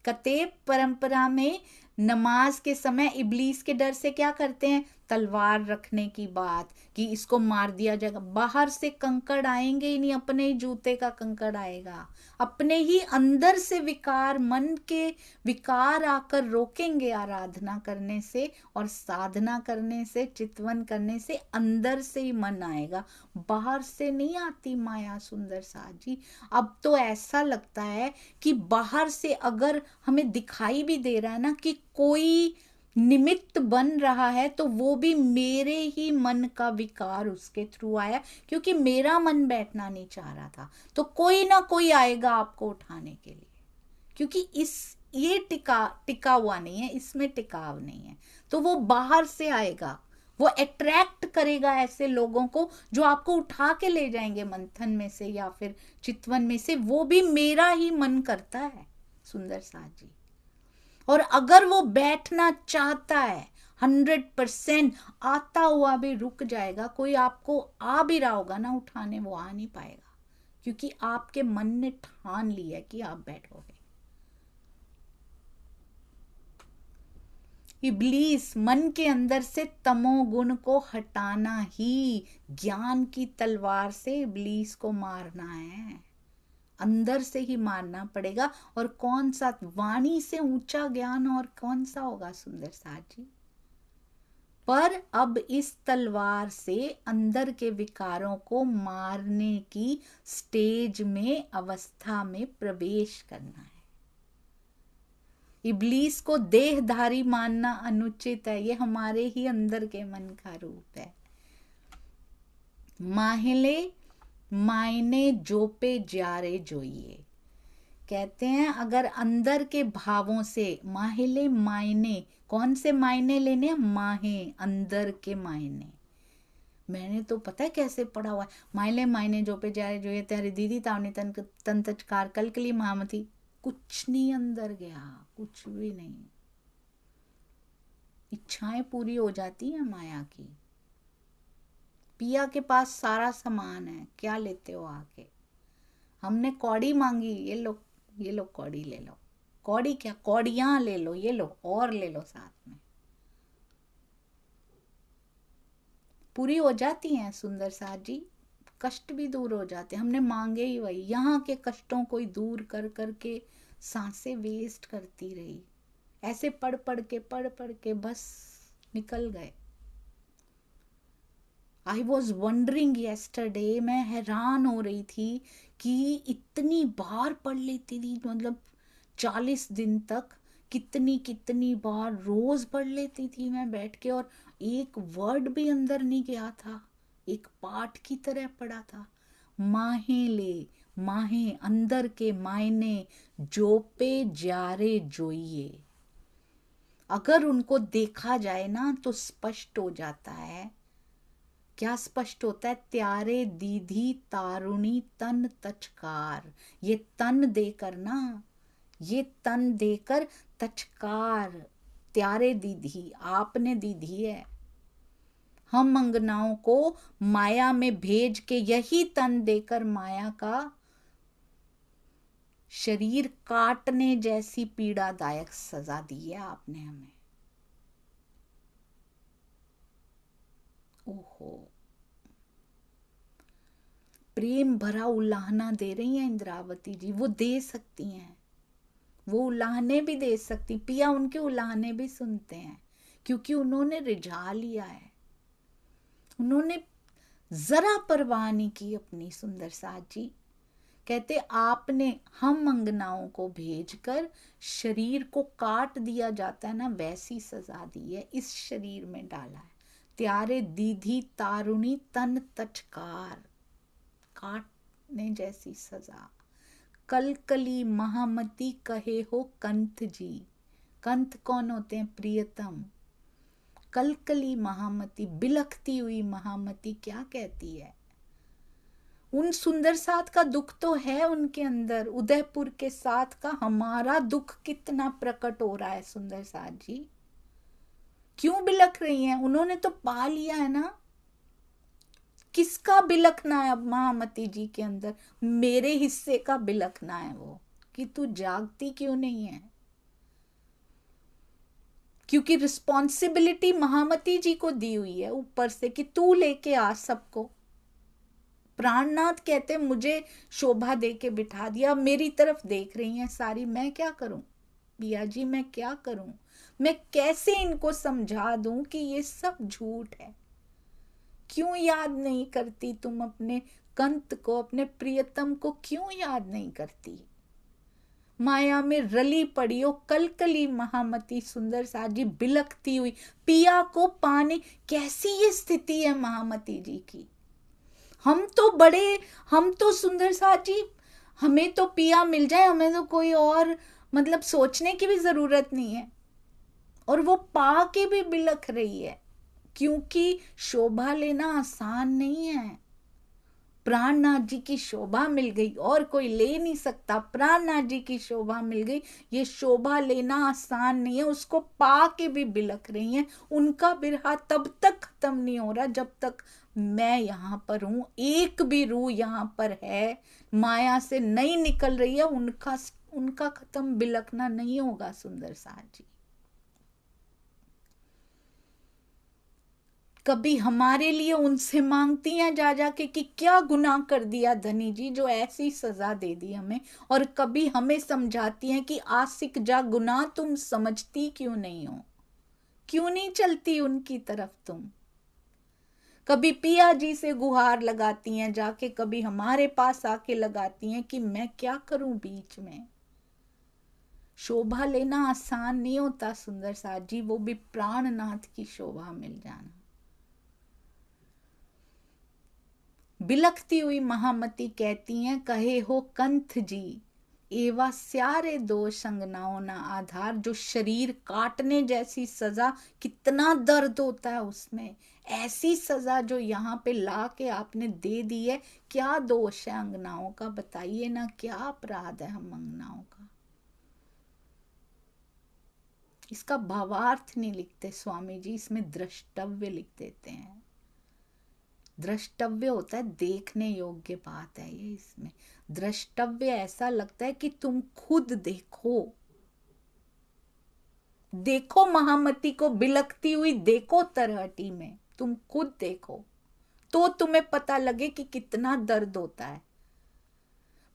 कतेब परंपरा में नमाज के समय इब्लीस के डर से क्या करते हैं, तलवार रखने की बात कि इसको मार दिया जाएगा। बाहर से कंकड़ आएंगे ही नहीं, अपने ही जूते का कंकड़ आएगा, अपने ही अंदर से विकार, मन के विकार आकर रोकेंगे आराधना करने से और साधना करने से, चितवन करने से। अंदर से ही मन आएगा, बाहर से नहीं आती माया। सुंदर साथ जी अब तो ऐसा लगता है कि बाहर से अगर हमें दिखाई भी दे रहा है ना कि कोई निमित्त बन रहा है, तो वो भी मेरे ही मन का विकार उसके थ्रू आया, क्योंकि मेरा मन बैठना नहीं चाह रहा था, तो कोई ना कोई आएगा आपको उठाने के लिए, क्योंकि ये टिका हुआ नहीं है, इसमें टिकाव नहीं है, तो वो बाहर से आएगा, वो अट्रैक्ट करेगा ऐसे लोगों को जो आपको उठा के ले जाएंगे मंथन में से या फिर चितवन में से। वो भी मेरा ही मन करता है सुंदर साथ जी। और अगर वो बैठना चाहता है 100% आता हुआ भी रुक जाएगा, कोई आपको आ भी रहा होगा ना उठाने, वो आ नहीं पाएगा, क्योंकि आपके मन ने ठान लिया कि आप बैठोगे। इब्लीस मन के अंदर से तमोगुण को हटाना ही, ज्ञान की तलवार से इब्लीस को मारना है, अंदर से ही मारना पड़ेगा। और कौन सा, वाणी से ऊंचा ज्ञान और कौन सा होगा सुंदर साथ जी। पर अब इस तलवार से अंदर के विकारों को मारने की स्टेज में, अवस्था में प्रवेश करना है। इब्लीस को देहधारी मानना अनुचित है, ये हमारे ही अंदर के मन का रूप है। माहिले मायने जोपे जारे जोइए, कहते हैं अगर अंदर के भावों से, माहिले मायने, कौन से मायने लेने, माहे अंदर के मायने। मैंने तो पता है कैसे पढ़ा हुआ है, माहिले मायने जोपे जारे जोइए, तेरी दीदी तावनी तन तचकार कल के लिए महामती। कुछ नहीं अंदर गया, कुछ भी नहीं, इच्छाएं पूरी हो जाती हैं माया की। पिया के पास सारा सामान है, क्या लेते हो आके? हमने कौड़ी मांगी, ये लो कौड़ी ले लो। कौड़ी क्या, कौड़ियां ले लो, ये लो और ले लो साथ में। पूरी हो जाती हैं सुंदर साथ जी, कष्ट भी दूर हो जाते हैं। हमने मांगे ही वही, यहाँ के कष्टों को ही दूर कर करके सांसें वेस्ट करती रही। ऐसे पढ़ पढ़ के बस निकल गए। आई वॉज वंडरिंग येस्टरडे, मैं हैरान हो रही थी कि इतनी बार पढ़ लेती थी, मतलब 40 दिन तक कितनी कितनी बार रोज पढ़ लेती थी मैं बैठ के, और एक वर्ड भी अंदर नहीं गया था, एक पाठ की तरह पढ़ा था। माहे ले माहे अंदर के मायने, जोपे जारे जोइए। अगर उनको देखा जाए ना तो स्पष्ट हो जाता है। क्या स्पष्ट होता है? त्यारे दीधी तारुणी तन तचकार। ये तन देकर ना, ये तन देकर तचकार, त्यारे दीधी, आपने दीधी है। हम अंगनाओं को माया में भेज के यही तन देकर माया का शरीर काटने जैसी पीड़ादायक सजा दी है आपने हमें। ओहो, प्रेम भरा उलाहना दे रही हैं इंद्रावती जी, वो दे सकती हैं, वो उलाहने भी दे सकती। पिया उनके उलाहने भी सुनते हैं, क्योंकि उन्होंने रिझा लिया है। उन्होंने जरा परवाह नहीं की अपनी। सुंदर साथ जी कहते आपने हम अंगनाओं को भेजकर शरीर को काट दिया जाता है ना, वैसी सजा दी है, इस शरीर में डाला है। त्यारे दीधी तारुणी तन तचकार, काटने जैसी सजा। कलकली महामती कहे हो कंथ जी। कंथ कौन होते हैं? प्रियतम। कलकली महामती, बिलखती हुई महामती क्या कहती है? उन सुंदर साथ का दुख तो है उनके अंदर, उदयपुर के साथ का हमारा दुख कितना प्रकट हो रहा है सुंदर साथ जी। क्यों बिलख रही हैं? उन्होंने तो पा लिया है ना। किसका बिलखना है अब महामती जी के अंदर? मेरे हिस्से का बिलखना है वो, कि तू जागती क्यों नहीं है। क्योंकि रिस्पॉन्सिबिलिटी महामती जी को दी हुई है ऊपर से कि तू लेके आ सबको। प्राणनाथ कहते मुझे शोभा दे के बिठा दिया, मेरी तरफ देख रही हैं सारी, मैं क्या करूं बिया जी, मैं क्या करूं? मैं कैसे इनको समझा दूं कि ये सब झूठ है? क्यों याद नहीं करती तुम अपने कंत को, अपने प्रियतम को क्यों याद नहीं करती? माया में रली पड़ी हो कलकली महामती सुंदर साथ जी, बिलखती हुई पिया को पाने। कैसी ये स्थिति है महामती जी की? हम तो बड़े, हम तो सुंदर साथ जी, हमें तो पिया मिल जाए, हमें तो कोई और मतलब सोचने की भी जरूरत नहीं है, और वो पा के भी बिलख रही है। क्योंकि शोभा लेना आसान नहीं है। प्राणनाथ जी की शोभा मिल गई, और कोई ले नहीं सकता। प्राणनाथ जी की शोभा मिल गई, ये शोभा लेना आसान नहीं है। उसको पा के भी बिलख रही हैं। उनका बिरहा तब तक खत्म नहीं हो रहा जब तक मैं यहाँ पर हूं। एक भी रूह यहाँ पर है, माया से नहीं निकल रही है, उनका खत्म बिलखना नहीं होगा सुंदर साथ जी। कभी हमारे लिए उनसे मांगती हैं जा जाके कि क्या गुनाह कर दिया धनी जी जो ऐसी सजा दे दी हमें, और कभी हमें समझाती हैं कि आशिक जा गुनाह तुम समझती क्यों नहीं हो, क्यों नहीं चलती उनकी तरफ तुम। कभी पिया जी से गुहार लगाती हैं जाके, कभी हमारे पास आके लगाती हैं कि मैं क्या करूं बीच में। शोभा लेना आसान नहीं होता सुंदर साथ जी, वो भी प्राणनाथ की शोभा मिल जाना। बिलखती हुई महामती कहती हैं कहे हो कंथ जी, एवा स्यारे दो संगनाओ ना आधार। जो शरीर काटने जैसी सजा, कितना दर्द होता है उसमें, ऐसी सजा जो यहाँ पे ला के आपने दे दी है। क्या दोष है अंगनाओं का, बताइए ना, क्या अपराध है हम अंगनाओं का? इसका भावार्थ नहीं लिखते स्वामी जी, इसमें द्रष्टव्य लिख देते हैं। द्रष्टव्य होता है देखने योग्य बात है ये। इसमें द्रष्टव्य ऐसा लगता है कि तुम खुद देखो, देखो महामती को बिलखती हुई, देखो तरहटी में, तुम खुद देखो तो तुम्हें पता लगे कि कितना दर्द होता है,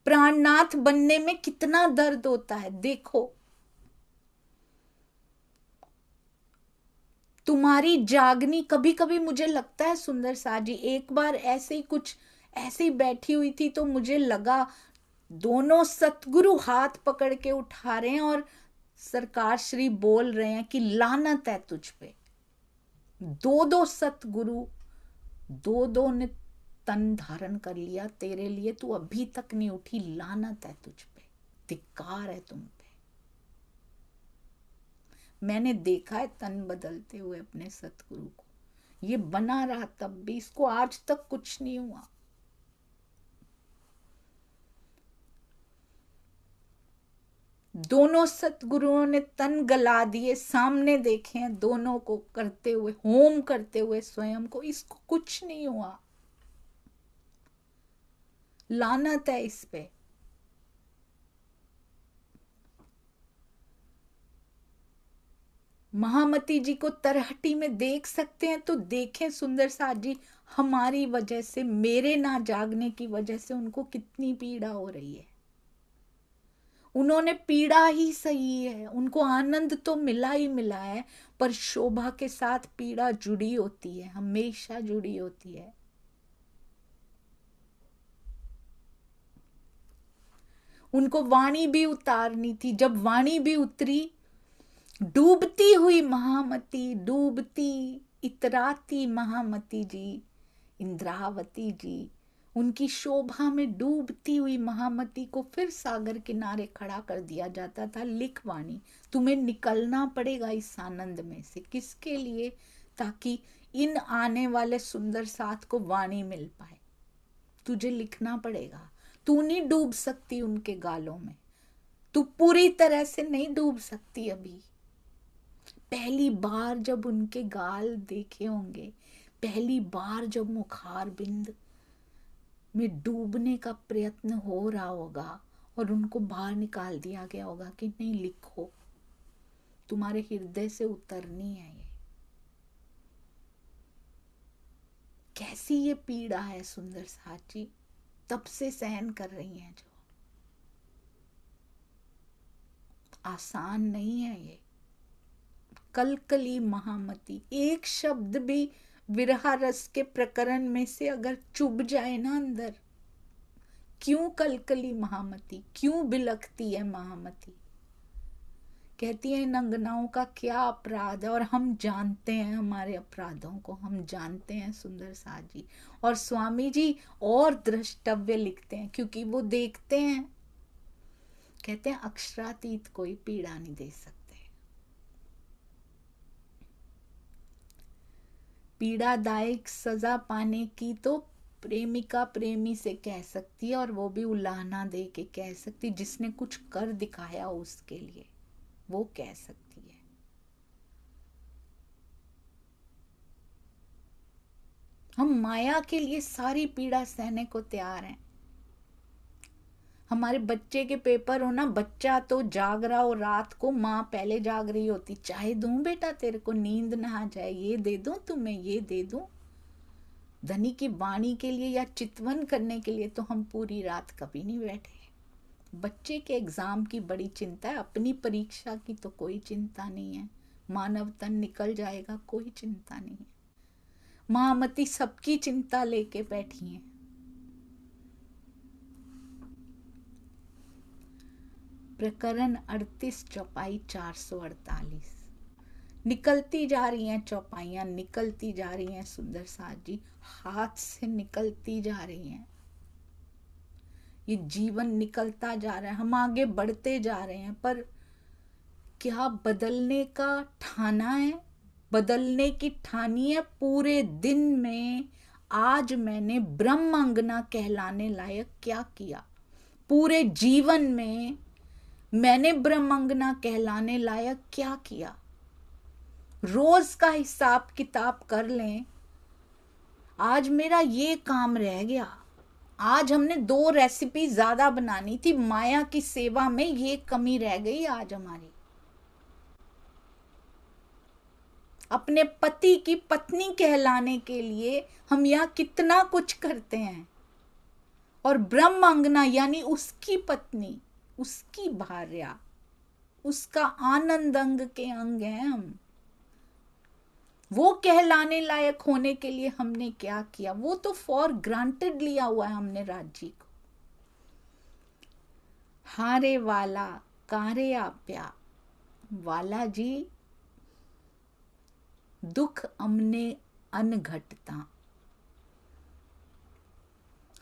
प्राणनाथ बनने में कितना दर्द होता है। देखो तुम्हारी जागनी, कभी कभी मुझे लगता है सुंदर सा जी, एक बार ऐसे ही कुछ ऐसे ही बैठी हुई थी तो मुझे लगा दोनों सतगुरु हाथ पकड़ के उठा रहे हैं और सरकार श्री बोल रहे हैं कि लानत है तुझ पे। दो दो सतगुरु, दो दो ने तन धारण कर लिया तेरे लिए, तू अभी तक नहीं उठी, लानत है तुझ पे, धिक्कार है तुम पे। मैंने देखा है तन बदलते हुए अपने सतगुरु को, ये बना रहा तब भी, इसको आज तक कुछ नहीं हुआ। दोनों सतगुरुओं ने तन गला दिए, सामने देखे हैं दोनों को करते हुए, होम करते हुए स्वयं को, इसको कुछ नहीं हुआ, लानत है इस पे। महामती जी को तरहटी में देख सकते हैं तो देखें सुंदर साथ जी, हमारी वजह से, मेरे ना जागने की वजह से उनको कितनी पीड़ा हो रही है। उन्होंने पीड़ा ही सही है, उनको आनंद तो मिला ही मिला है, पर शोभा के साथ पीड़ा जुड़ी होती है, हमेशा जुड़ी होती है। उनको वाणी भी उतारनी थी, जब वाणी भी उतरी, डूबती हुई महामती, डूबती इतराती महामती जी, इंद्रावती जी, उनकी शोभा में डूबती हुई महामती को फिर सागर किनारे खड़ा कर दिया जाता था। लिख वाणी, तुम्हें निकलना पड़ेगा इस आनंद में से। किसके लिए? ताकि इन आने वाले सुंदर साथ को वाणी मिल पाए। तुझे लिखना पड़ेगा, तू नहीं डूब सकती उनके गालों में, तू पूरी तरह से नहीं डूब सकती अभी। पहली बार जब उनके गाल देखे होंगे, पहली बार जब मुखार बिंद में डूबने का प्रयत्न हो रहा होगा और उनको बाहर निकाल दिया गया होगा कि नहीं लिखो, तुम्हारे हृदय से उतरनी है ये। कैसी ये पीड़ा है सुंदर साथ जी, तब से सहन कर रही हैं जो, आसान नहीं है ये। कलकली महामती, एक शब्द भी विरहा रस के प्रकरण में से अगर चुभ जाए ना अंदर, क्यों कलकली महामती, क्यों बिलखती है महामती। कहती है इन अंगनाओं का क्या अपराध है, और हम जानते हैं हमारे अपराधों को, हम जानते हैं सुंदर साथ जी। और स्वामी जी और द्रष्टव्य लिखते हैं क्योंकि वो देखते हैं, कहते हैं अक्षरातीत कोई पीड़ा नहीं दे सकते। पीड़ादायक सजा पाने की तो प्रेमिका प्रेमी से कह सकती है, और वो भी उलाहना दे के कह सकती, जिसने कुछ कर दिखाया उसके लिए वो कह सकती है। हम माया के लिए सारी पीड़ा सहने को तैयार हैं। हमारे बच्चे के पेपर हो ना, बच्चा तो जाग रहा हो रात को, माँ पहले जाग रही होती, चाहे दूं बेटा तेरे को, नींद ना आ जाए, ये दे दूं तुम्हें, ये दे दूं। धनी की वाणी के लिए या चितवन करने के लिए तो हम पूरी रात कभी नहीं बैठे। बच्चे के एग्जाम की बड़ी चिंता है, अपनी परीक्षा की तो कोई चिंता नहीं है। मानव तन निकल जाएगा, कोई चिंता नहीं है। महामती सबकी चिंता लेके बैठी हैं। प्रकरण 38 चौपाई 448। निकलती जा रही हैं चौपाइयां, निकलती जा रही हैं सुंदर साथ जी, हाथ से निकलती जा रही हैं। ये जीवन निकलता जा रहा है, हम आगे बढ़ते जा रहे हैं, पर क्या बदलने का ठाना है? बदलने की ठानी है। पूरे दिन में आज मैंने ब्रह्मांगना कहलाने लायक क्या किया? पूरे जीवन में मैंने ब्रह्मांगना कहलाने लायक क्या किया? रोज का हिसाब किताब कर लें। आज मेरा ये काम रह गया, आज हमने 2 रेसिपी ज्यादा बनानी थी, माया की सेवा में ये कमी रह गई आज हमारी। अपने पति की पत्नी कहलाने के लिए हम यहाँ कितना कुछ करते हैं, और ब्रह्म अंगना यानी उसकी पत्नी, उसकी भार्या, उसका आनंद अंग के अंग हैं हम। वो कहलाने लायक होने के लिए हमने क्या किया, वो तो फॉर ग्रांटेड लिया हुआ है हमने राज्य को। हारे वाला कारे आप्या, वाला जी दुख अमने अनघटता।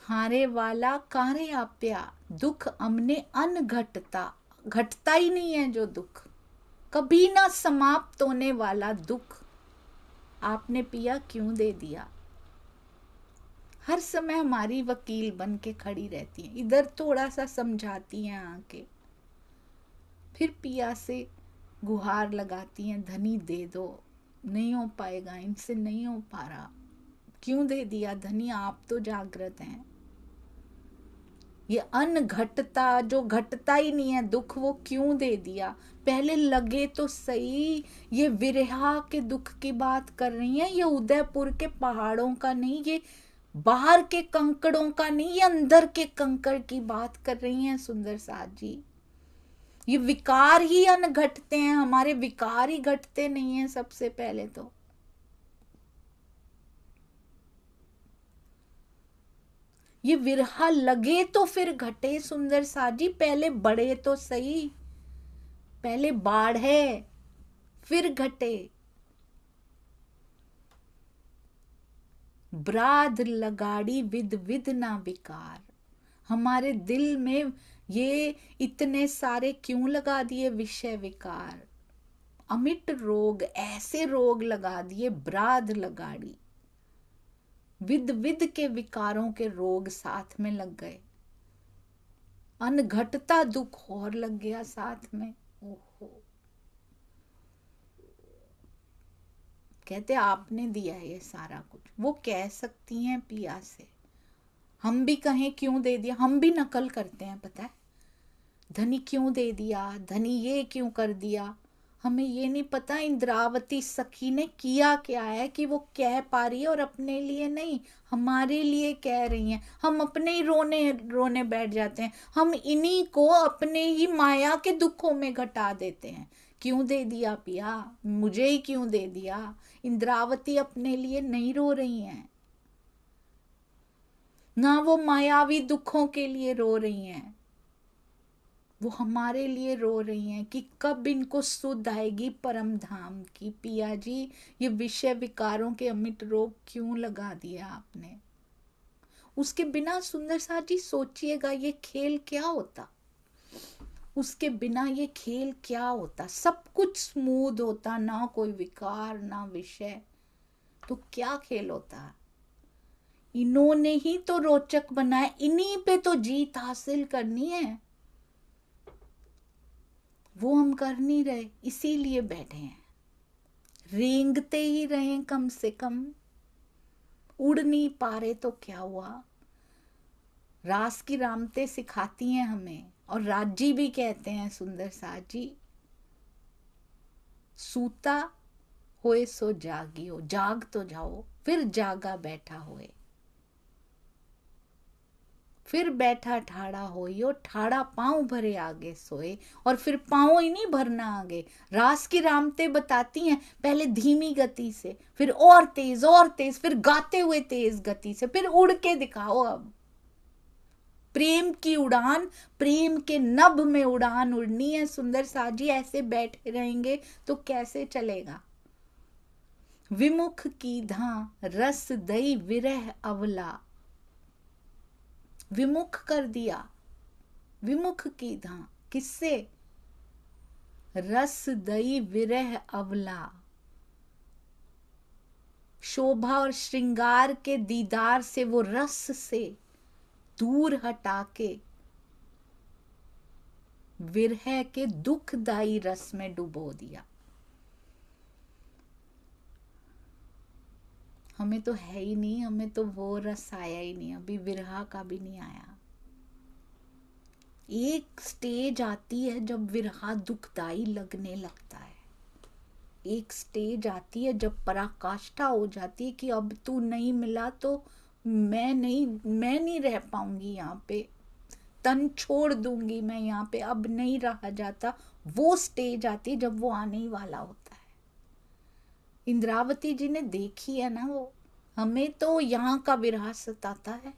हारे वाला कारे आप्या, दुख अमने अनघटता। घटता ही नहीं है जो दुख, कभी ना समाप्त होने वाला दुख आपने पिया क्यों दे दिया। हर समय हमारी वकील बन के खड़ी रहती है, इधर थोड़ा सा समझाती हैं आके, फिर पिया से गुहार लगाती हैं, धनी दे दो, नहीं हो पाएगा, इनसे नहीं हो पा रहा। क्यों दे दिया धनी, आप तो जागृत हैं। ये अनघटता, जो घटता ही नहीं है दुख, वो क्यों दे दिया। पहले लगे तो सही, ये विरहा के दुख की बात कर रही हैं, ये उदयपुर के पहाड़ों का नहीं, ये बाहर के कंकड़ों का नहीं, ये अंदर के कंकड़ की बात कर रही हैं सुंदर साथ जी। ये विकार ही अनघटते हैं, हमारे विकार ही घटते नहीं हैं सबसे पहले तो। ये विरहा लगे तो फिर घटे सुंदर साजी, पहले बढ़े तो सही, पहले बाढ़ है फिर घटे। ब्राध लगाड़ी विद विद ना विकार, हमारे दिल में ये इतने सारे क्यों लगा दिए विषय विकार। अमिट रोग, ऐसे रोग लगा दिए, ब्राध लगाड़ी, विद विद के विकारों के रोग साथ में लग गए, अनघटता दुख और लग गया साथ में। ओहो, कहते आपने दिया ये सारा कुछ, वो कह सकती हैं पिया से, हम भी कहें क्यों दे दिया, हम भी नकल करते हैं पता है, धनी क्यों दे दिया, धनी ये क्यों कर दिया। हमें ये नहीं पता इंद्रावती सखी ने किया क्या है कि वो कह पा रही है, और अपने लिए नहीं हमारे लिए कह रही हैं। हम अपने ही रोने रोने बैठ जाते हैं, हम इन्हीं को अपने ही माया के दुखों में घटा देते हैं। क्यों दे दिया पिया, मुझे ही क्यों दे दिया। इंद्रावती अपने लिए नहीं रो रही हैं, ना वो मायावी दुखों के लिए रो रही हैं, वो हमारे लिए रो रही हैं कि कब इनको सुध आएगी परम धाम की। पिया जी, ये विषय विकारों के अमिट रोग क्यों लगा दिया आपने। उसके बिना सुंदर सा जी सोचिएगा ये खेल क्या होता, उसके बिना ये खेल क्या होता। सब कुछ स्मूथ होता, ना कोई विकार ना विषय, तो क्या खेल होता। इन्होंने ही तो रोचक बनाया, इन्हीं पे तो जीत हासिल करनी है, वो हम कर नहीं रहे, इसीलिए बैठे हैं। रेंगते ही रहें कम से कम, उड़ नहीं पा रहे तो क्या हुआ। रास की रामते सिखाती हैं हमें, और राजी भी कहते हैं सुंदर साथ जी, सूता होए सो जागियो, जाग तो जाओ, फिर जागा बैठा होए, फिर बैठा ठाड़ा होइयो, ठाड़ा पांव भरे आगे सोए। और फिर पांव ही नहीं भरना आगे, रास की रामते बताती हैं पहले धीमी गति से, फिर और तेज, फिर गाते हुए तेज गति से, फिर उड़ के दिखाओ। अब प्रेम की उड़ान, प्रेम के नभ में उड़ान उड़नी है सुंदर साजी। ऐसे बैठे रहेंगे तो कैसे चलेगा। विमुख की धा रस दई विरह अवला, विमुख कर दिया, विमुख की धा किससे, रस दई विरह अवला, शोभा और श्रृंगार के दीदार से, वो रस से दूर हटा के विरह के दुखदाई रस में डुबो दिया। हमें तो है ही नहीं, हमें तो वो रस आया ही नहीं, अभी विरह का भी नहीं आया। एक स्टेज आती है जब विरह दुखदाई लगने लगता है। एक स्टेज आती है जब पराकाष्ठा हो जाती है कि अब तू नहीं मिला तो मैं नहीं रह पाऊंगी यहाँ पे, तन छोड़ दूंगी मैं यहाँ पे, अब नहीं रहा जाता। वो स्टेज आती है जब वो आने ही वाला होता है। इंद्रावती जी ने देखी है ना वो। हमें तो यहाँ का विरह सताता है,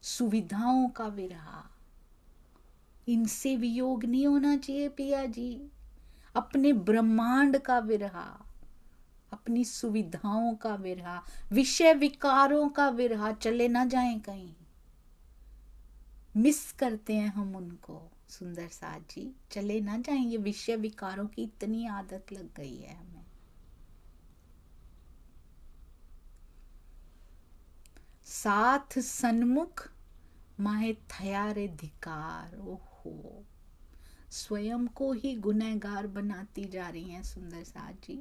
सुविधाओं का विरह। इनसे वियोग नहीं होना चाहिए पिया जी। अपने ब्रह्मांड का विरह, अपनी सुविधाओं का विरह, विषय विकारों का विरह। चले ना जाएं कहीं, मिस करते हैं हम उनको। सुंदर साथ जी, चले ना जाएं, ये विषय विकारों की इतनी आदत लग गई है हमें। साथ सन्मुख माहे थया रे धिकार। ओहो, स्वयं को ही गुनहगार बनाती जा रही हैं सुंदर साथ जी।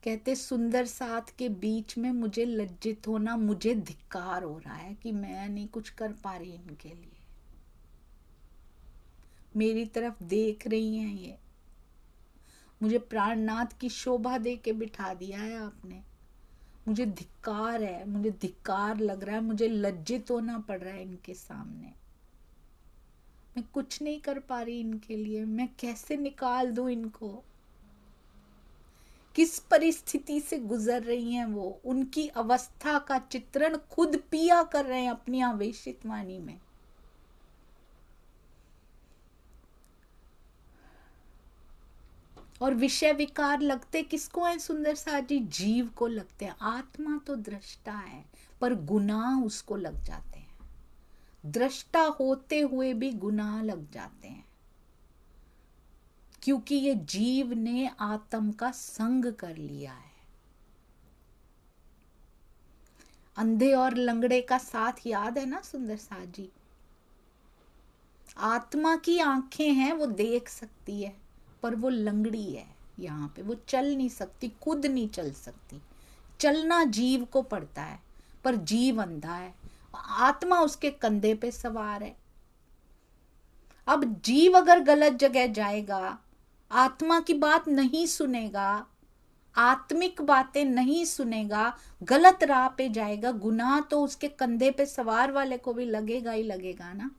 कहते सुंदर साथ के बीच में मुझे लज्जित होना, मुझे धिक्कार हो रहा है कि मैं नहीं कुछ कर पा रही इनके लिए। मेरी तरफ देख रही हैं ये, मुझे प्राणनाथ की शोभा दे के बिठा दिया है आपने। मुझे धिक्कार है, मुझे धिक्कार लग रहा है, मुझे लज्जित होना पड़ रहा है इनके सामने। मैं कुछ नहीं कर पा रही इनके लिए, मैं कैसे निकाल दूं इनको। किस परिस्थिति से गुजर रही हैं वो, उनकी अवस्था का चित्रण खुद पिया कर रहे हैं अपनी आवेशित वाणी में। और विषय विकार लगते किसको है सुंदर साथ जी? जीव को लगते हैं। आत्मा तो दृष्टा है, पर गुनाह उसको लग जाते हैं। दृष्टा होते हुए भी गुनाह लग जाते हैं, क्योंकि ये जीव ने आत्म का संग कर लिया है। अंधे और लंगड़े का साथ याद है ना सुंदर साथ जी? आत्मा की आंखें हैं, वो देख सकती है, पर वो लंगड़ी है। यहाँ पे वो चल नहीं सकती, खुद नहीं चल सकती। चलना जीव को पड़ता है, पर जीव अंधा है, आत्मा उसके कंधे पे सवार है। अब जीव अगर गलत जगह जाएगा, आत्मा की बात नहीं सुनेगा, आत्मिक बातें नहीं सुनेगा, गलत राह पे जाएगा, गुनाह तो उसके कंधे पे सवार वाले को भी लगेगा ही लगेगा ना,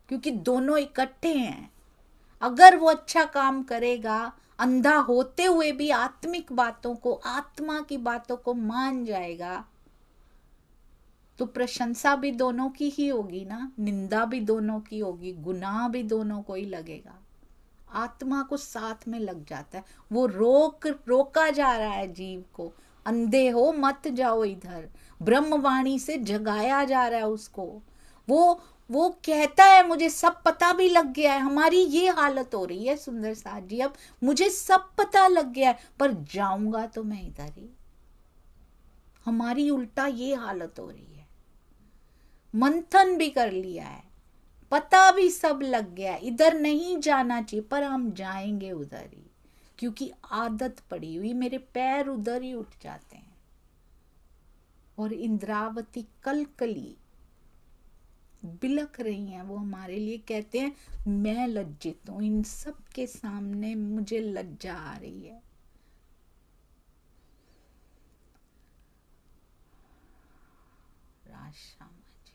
क्योंकि दोनों इकट्ठे हैं। अगर वो अच्छा काम करेगा, अंधा होते हुए भी आत्मिक बातों को, आत्मा की बातों को मान जाएगा, तो प्रशंसा भी दोनों की ही होगी ना, निंदा भी दोनों की होगी, गुनाह भी दोनों को ही लगेगा। आत्मा को साथ में लग जाता है, वो रोका जा रहा है जीव को। अंधे हो मत जाओ इधर, ब्रह्मवाणी से जगाया जा रहा है उसको। वो कहता है मुझे सब पता भी लग गया है। हमारी ये हालत हो रही है सुंदर साथ जी, अब मुझे सब पता लग गया है, पर जाऊंगा तो मैं इधर ही। हमारी उल्टा ये हालत हो रही है। मंथन भी कर लिया है, पता भी सब लग गया, इधर नहीं जाना चाहिए, पर हम जाएंगे उधर ही, क्योंकि आदत पड़ी हुई, मेरे पैर उधर ही उठ जाते हैं। और इंद्रावती कलकली बिलख रही हैं, वो हमारे लिए कहते हैं मैं लज्जित हूं, इन सब के सामने मुझे लज्जा आ रही है। राशामा जी,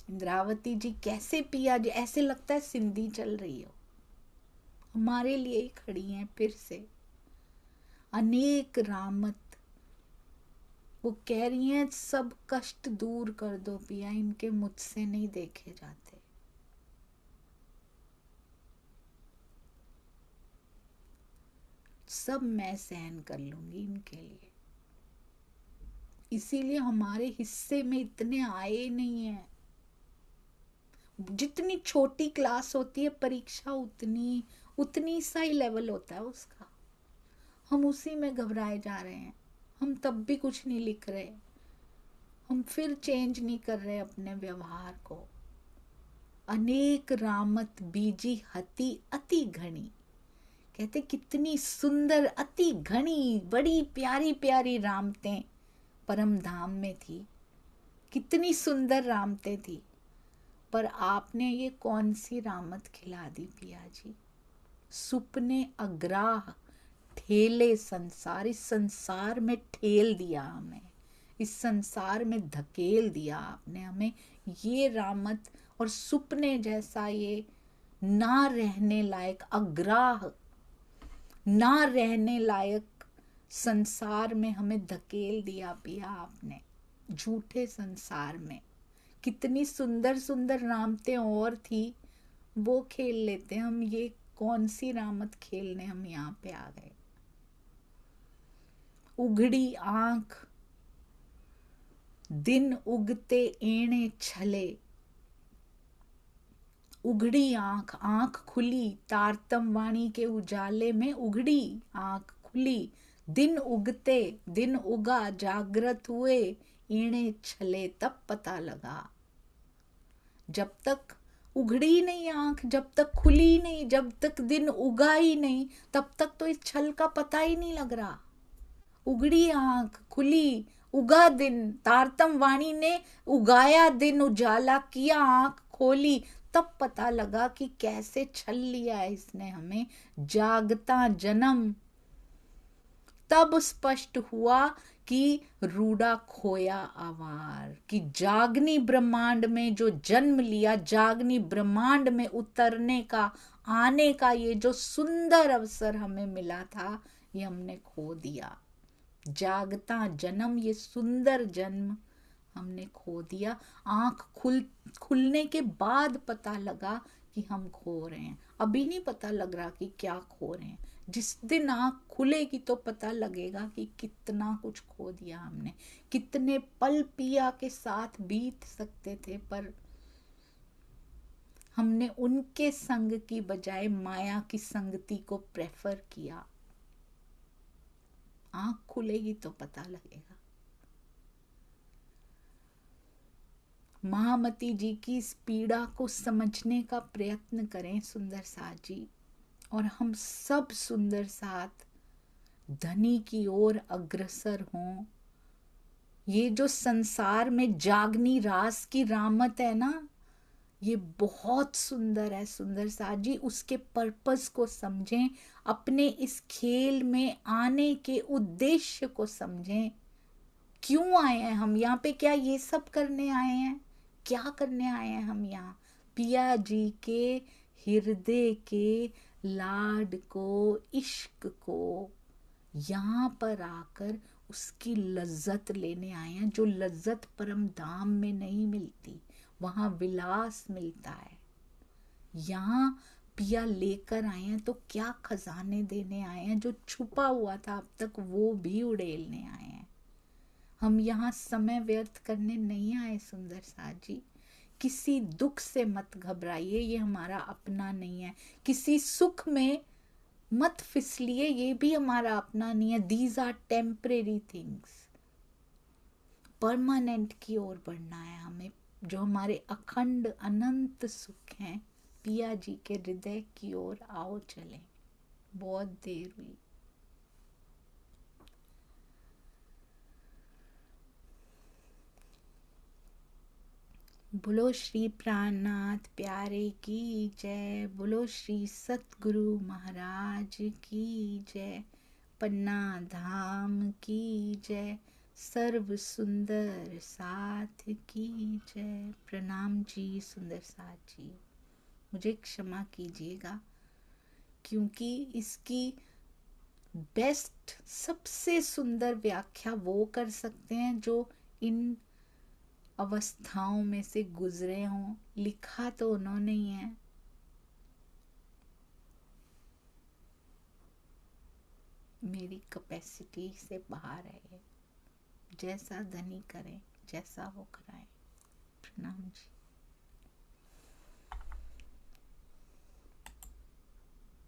इंद्रावती जी कैसे पिया जी, ऐसे लगता है सिंधी चल रही हो, हमारे लिए ही खड़ी हैं फिर से। अनेक रामत, वो कह रही हैं सब कष्ट दूर कर दो पिया, इनके मुझसे नहीं देखे जाते। सब मैं सहन कर लूंगी इनके लिए, इसीलिए हमारे हिस्से में इतने आए नहीं हैं। जितनी छोटी क्लास होती है परीक्षा, उतनी सा ही लेवल होता है उसका, हम उसी में घबराए जा रहे हैं। हम तब भी कुछ नहीं लिख रहे, हम फिर चेंज नहीं कर रहे अपने व्यवहार को। अनेक रामत बीजी हति अति घनी, कहते कितनी सुंदर, अति घनी, बड़ी प्यारी प्यारी रामतें परम धाम में थी, कितनी सुंदर रामतें थी, पर आपने ये कौन सी रामत खिला दी पिया जी। सुपने अग्राह ठेले संसार, इस संसार में ठेल दिया हमें, इस संसार में धकेल दिया आपने हमें। ये रामत और सुपने जैसा ये ना रहने लायक, अग्राह ना रहने लायक संसार में हमें धकेल दिया पिया आपने, झूठे संसार में। कितनी सुंदर सुंदर रामतें और थी, वो खेल लेते हम, ये कौन सी रामत खेलने हम यहाँ पे आ गए। उघड़ी आंख दिन उगते एणे छले, उघड़ी आंख, आंख खुली तारतम वाणी के उजाले में, उघड़ी आंख खुली, दिन उगते, दिन उगा, जागृत हुए, एणे छले, तब पता लगा। जब तक उघड़ी नहीं आंख, जब तक खुली नहीं, जब तक दिन उगा ही नहीं, तब तक तो इस छल का पता ही नहीं लग रहा। उघड़ी आंख खुली, उगा दिन, तारतम वाणी ने उगाया दिन, उजाला किया, आंख खोली, तब पता लगा कि कैसे छल लिया है इसने हमें। जागता जन्म, तब स्पष्ट हुआ कि रूड़ा खोया आवार, कि जागनी ब्रह्मांड में जो जन्म लिया, जागनी ब्रह्मांड में उतरने का, आने का ये जो सुंदर अवसर हमें मिला था, ये हमने खो दिया। जागता जन्म, ये सुंदर जन्म हमने खो दिया। आंख खुलने के बाद पता लगा कि हम खो रहे हैं, अभी नहीं पता लग रहा कि क्या खो रहे हैं। जिस दिन आंख खुलेगी तो पता लगेगा कि कितना कुछ खो दिया हमने, कितने पल पिया के साथ बीत सकते थे, पर हमने उनके संग की बजाय माया की संगति को प्रेफर किया। आंख खुलेगी तो पता लगेगा। महामती जी की इस पीड़ा को समझने का प्रयत्न करें सुंदर साथ जी, और हम सब सुंदर साथ धनी की ओर अग्रसर हों। ये जो संसार में जागनी रास की रामत है ना, ये बहुत सुंदर है सुंदर साथ जी। उसके पर्पस को समझें, अपने इस खेल में आने के उद्देश्य को समझें। क्यों आए हैं हम यहाँ पे? क्या ये सब करने आए हैं? क्या करने आए हैं हम यहाँ? पिया जी के हृदय के लाड को, इश्क को यहाँ पर आकर उसकी लज्जत लेने आए हैं, जो लज्जत परम धाम में नहीं मिलती, वहाँ विलास मिलता है। यहाँ पिया लेकर आए हैं तो क्या खजाने देने आए हैं, जो छुपा हुआ था अब तक वो भी उड़ेलने आए हैं। हम यहाँ समय व्यर्थ करने नहीं आए सुंदर साथ जी। किसी दुख से मत घबराइए, ये हमारा अपना नहीं है। किसी सुख में मत फिसलिए, ये भी हमारा अपना नहीं है। These are temporary things. Permanent की ओर बढ़ना है हमें, जो हमारे अखंड अनंत सुख हैं। पिया जी के हृदय की ओर आओ चलें। बहुत देर हुई। बोलो श्री प्राणनाथ प्यारे की जय, बोलो श्री सतगुरु महाराज की जय, पन्ना धाम की जय, सर्व सुंदर साथ की जय। प्रणाम जी सुंदर साथ जी, मुझे क्षमा कीजिएगा, क्योंकि इसकी बेस्ट, सबसे सुंदर व्याख्या वो कर सकते हैं जो इन अवस्थाओं में से गुजरे हों। लिखा तो उन्होंने ही है, मेरी कैपेसिटी से बाहर है ये। जैसा धनी करें, जैसा वो कराएं। प्रणाम जी।